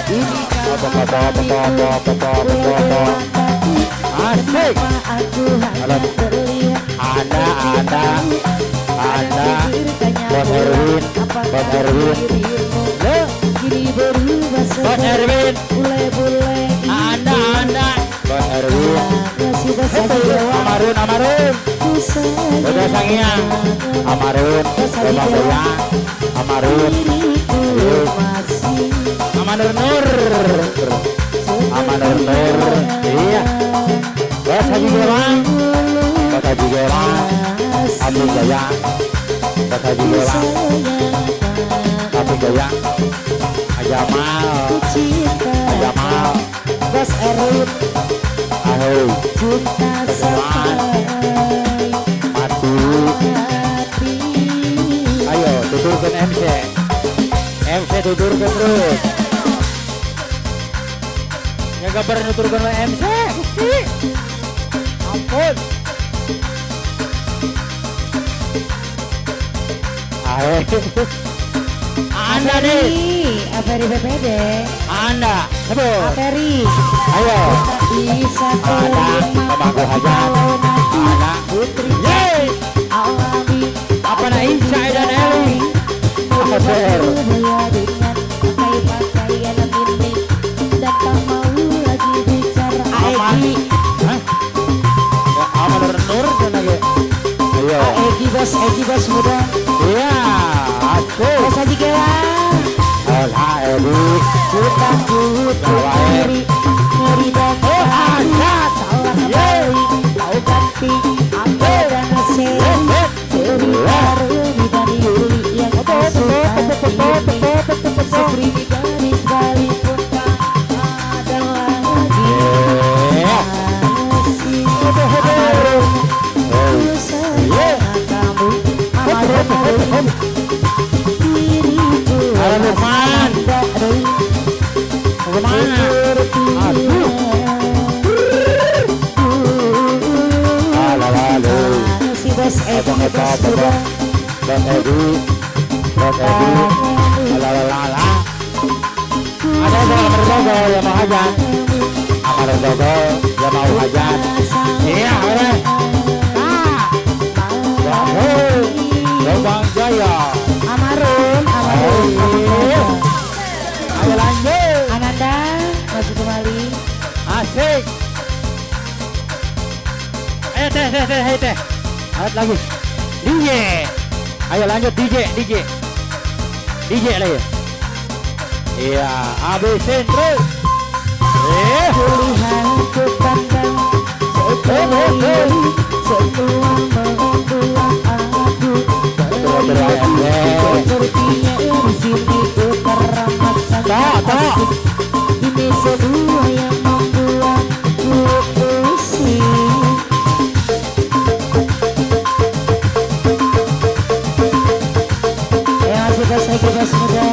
Ini Apa. Asik. Anda. Bos Erwin. Bos Erwin. Bos Erwin. Anda. Bos Erwin. Amarun. Udah sangian. Amarun. Gobang Jaya. Amarun. Amanur Nur. Iya. Bos Haji Gewang. Apling Jaya. Bos Haji Gewang. Apling Jaya. Ajamal. Bos Erwin. hei. cinta sampai Mati. hati. Ayo tuturkan MC. MC tuturkan terus. Yang kabar nuturkan lah MC. Gusti. Ampun. Ayo. Anda nih. Aperi BPD. Anda. Sebut. Aperi. Ayo. Bisa Ada pemangku hajat. Ada. putri Yeay. alami. Apa nak Insya dan Eli? Apa ser? Budaya dengan pakai pakaian mini dan tak mau lagi bicara. Aegi, Hah? Ya, aman nur dan lagi. Ayo. Egi bos muda. Iya. Aku. Bos Haji Gela. Olah Edi. Kita putri ngeri dan ada. salah balik. Kau ganti aku dan seri. Seri baru dari Yuli yang kau suka. Seri garis balik pun tak ada lagi. Masih harum. Ku sayang kamu. Harum. Diriku Halo, Lukman. tidak ada. Kemana? Aduh. Halo. Si bos Edi Abang bos apa muda. Bang Edi. Bang Edi. Alalala. Ada yang berdogo yang mau hajat. Ada berdogo yang mau hajat. Iya, boleh. Bang Jaya. Amarum. Ayo lanjut. Ananda masuk kembali. Asik. Teh. Alat lagi. DJ. Ayo lanjut DJ lah ya. Iya, habisin terus. Pilihan ku pandang setelah ini, setelah membuat aku sepertinya di sini ku teramat sangat asik. Ini sebuah yang membuat ku pusing. Masih bos muda.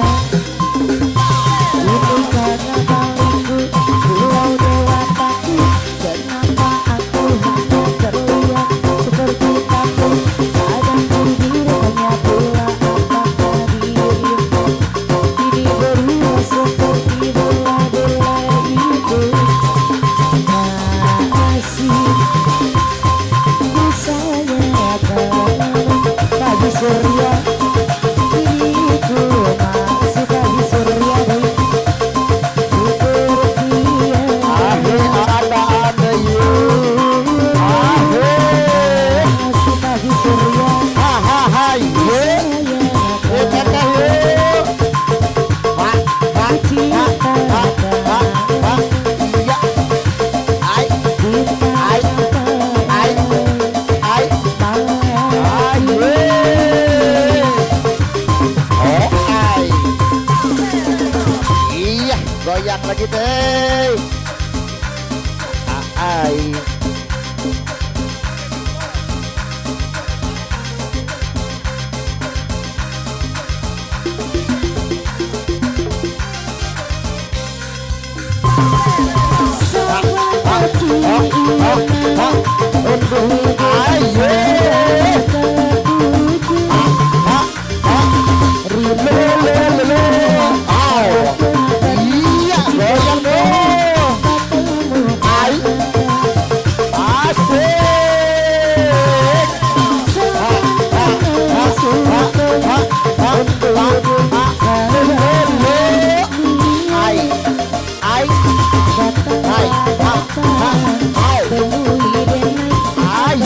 Ini karena balikku pulau dewataku. Kenapa aku hanya terlihat seperti kamu? Kadang berdiri hanya pula apakah dirimu ini berubah seperti bola-bola itu. Masih ku sayang kamu pagi surya. Diriku masih pagi surya baik. Ada you. Masih pagi surya. Hahaha. Ye. Kata you. Iya. Ai. Iya, goyang lagi teh. Ai. Iya, goyang dong. Ai. Asik. Ai.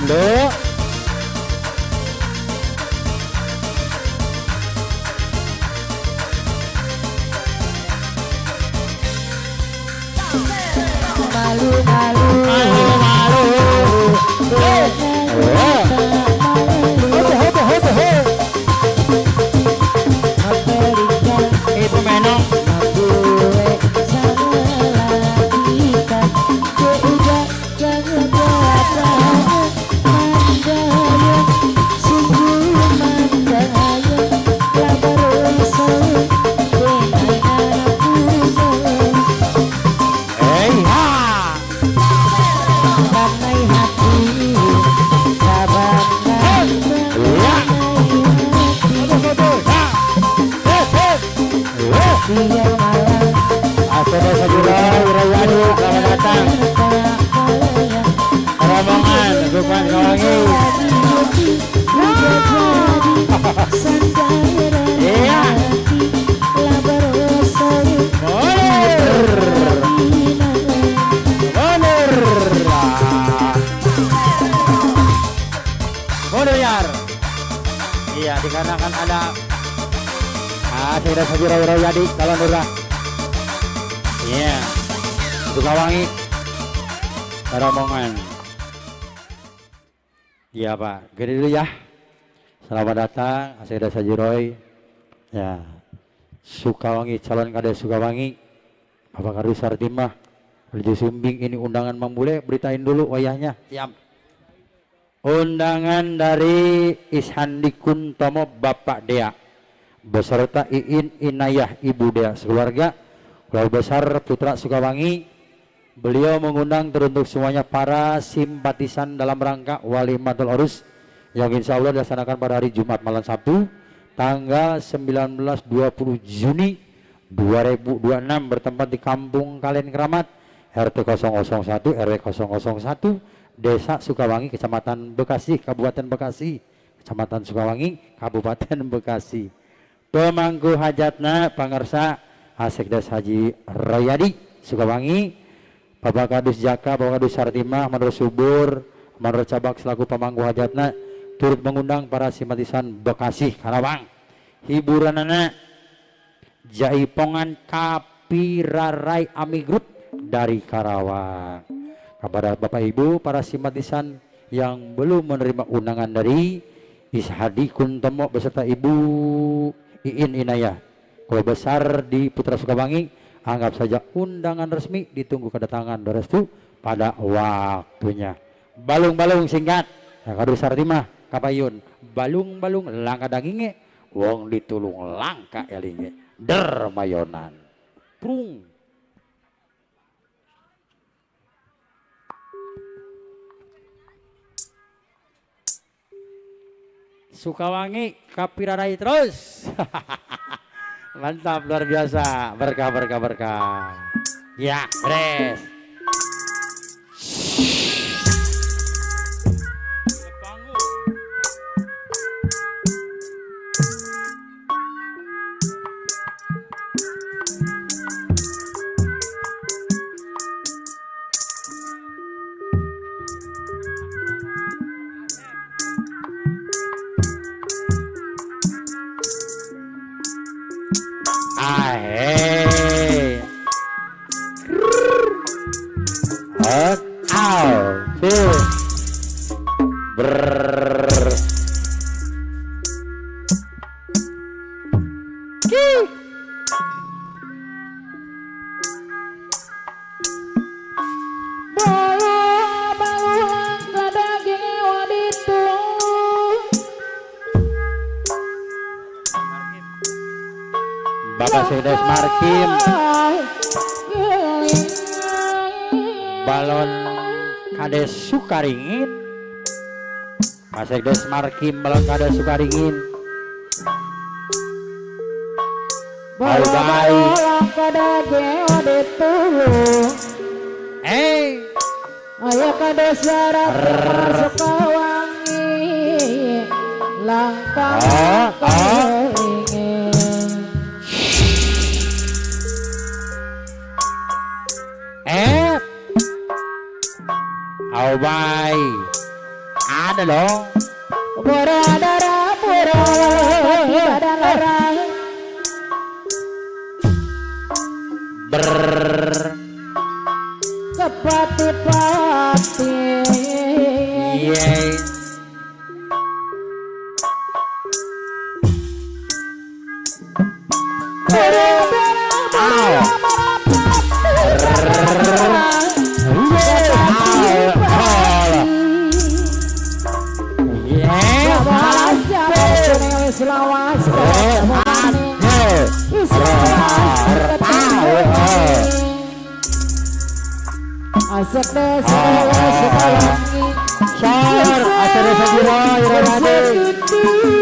Lu. Malu-malu Itu menong. Asada Sajurai Rayadi, selamat datang. Rombongan Dukuhan Sukawanggi. Iya. Mundur Yar. Iya, dikarenakan ada Asada Sajurai Rayadi kalau Nurah. Iya, Sukawanggi, rombongan. Iya Pak, gini dulu ya. Selamat datang, Aseda Sajurai. Ya, Sukawanggi, calon kades Sukawanggi. Bapak Kardus Sartimah, Lijo Sumbing, ini undangan Mambule, beritain dulu wayahnya. Siap. Undangan dari Ishandi Kuntomo Bapak Dea, beserta Iin Inayah Ibu Dea, sekeluarga. Keluarga besar Putra Sukawanggi, beliau mengundang teruntuk semuanya para simpatisan dalam rangka Walimatul Urus yang insya Allah dilaksanakan pada hari Jumat malam Sabtu tanggal 19-20 Juni 2026 bertempat di Kampung Kalen Keramat RT 001 RW 001 Desa Sukawanggi, Kecamatan Bekasi, Kabupaten Bekasi, Kecamatan Sukawanggi, Kabupaten Bekasi. Pemangku hajatna pangersa Asekdes Haji Rayadi Sukawanggi, Bapak Kadus Jaka, Bapak Kadus Sartimah, Manur Subur, Manur Cabak selaku pemangku hajatna turut mengundang para simpatisan Bekasi Karawang. Hiburan anak Jaipongan Kapirarai Ami Group dari Karawang. Kepada Bapak Ibu para simpatisan yang belum menerima undangan dari Ishadi Kuntomo beserta Ibu Iin Inayah, kalau besar di Putra Sukawanggi, anggap saja undangan resmi, ditunggu kedatangan restu pada waktunya. Balung-balung singkat, ya Kardus Sartimah, Kapayun, balung-balung langka dagingnya, wong ditulung langka elinge, dermayonan, prung. Sukawanggi, Kapirarai terus. Mantap, luar biasa, berkah. Ya, beres. Bapak Sekdes Markim, balon Kades Sukaringin, Pak Sekdes Markim, balon Kades Sukaringin. Bye-bye. Ayo Kades Sukawanggi, langkah keringin. ada dong. Berada badan larang kepati-pati. Yes. Asik deh Sukawangi Sor, asal desa Jiro,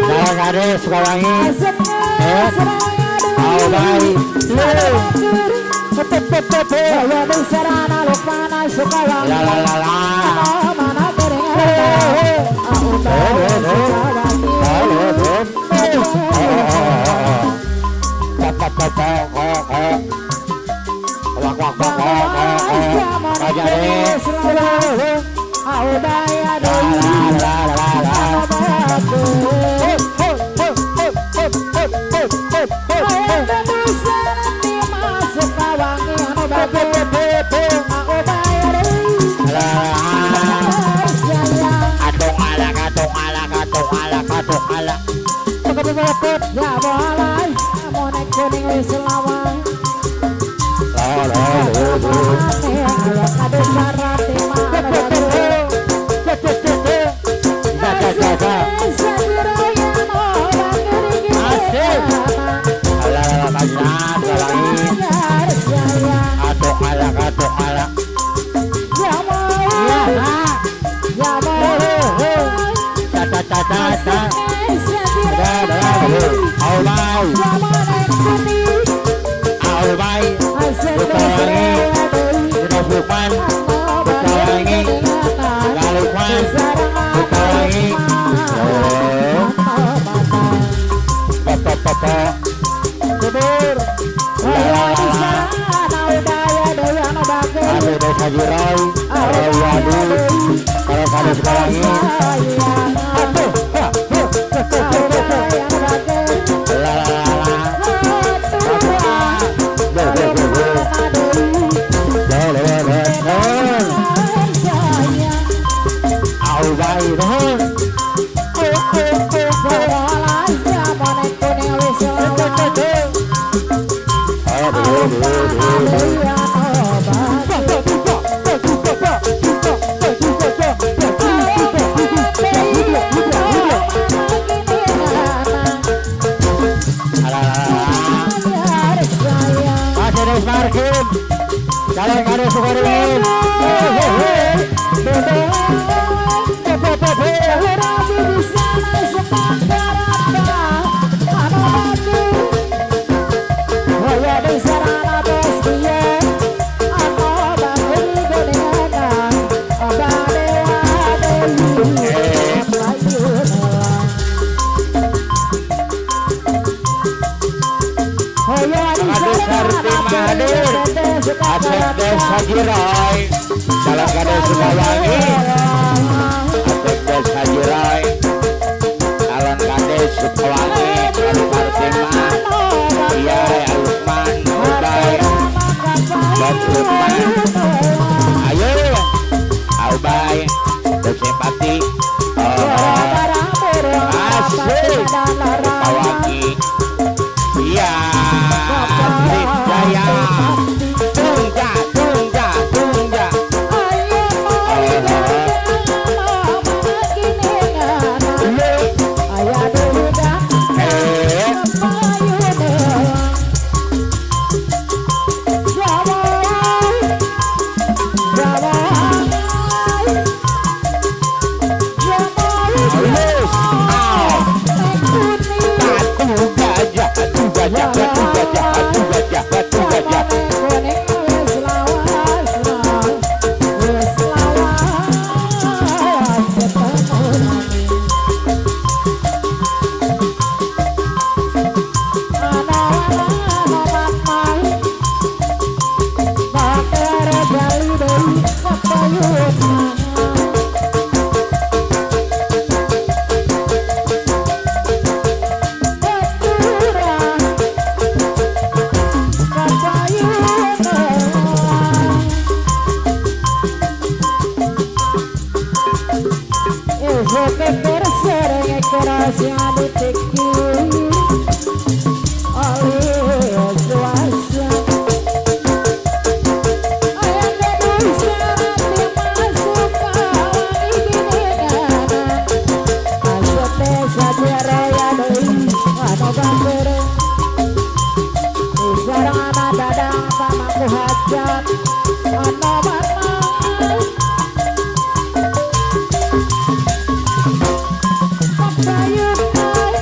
Jalan Kade, Sukawangi. Au baik. Saya di sarana Lukmana Sukawangi. La la la la. Mana keringat aku ya boleh mau naik kuning wis lawang ada syarat Asep Desa Jiroy, Jalan Kade Sukawangi. Asep Desa Jiroy, Jalan Kade Sukawangi, Kali Kartima, Iya Lukman, Ubay, Bob Lukman. Ayo, Ubay, Desepati, Asik, Sukawangi. Iya, Jaya. hajat ana mana Papayun ay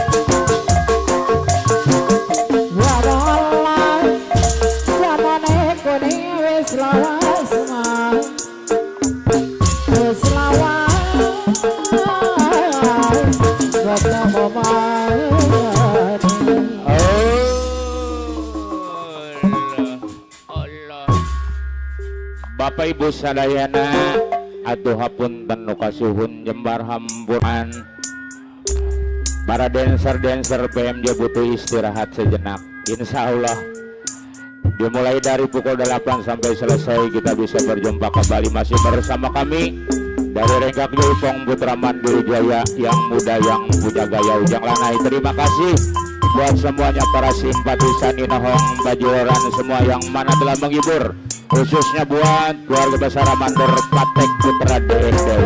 Wadolay Zamane kone wis lawas man Wis lawas Gata mamani Bapak Ibu sadayana atuh hapunten nu kasuhun jembar hamburan. Para dancer-dancer PMJ butuh istirahat sejenak. Insya Allah dimulai dari pukul 8 sampai selesai kita bisa berjumpa kembali masih bersama kami dari Renggak Jepong Putra Mandiri Jaya yang muda yang punya gaya ujang lanai. Terima kasih buat semuanya para simpatisan Inahong Bajoran semua yang mana telah menghibur, khususnya buat keluarga besar Mandor Patek Putra DNDW.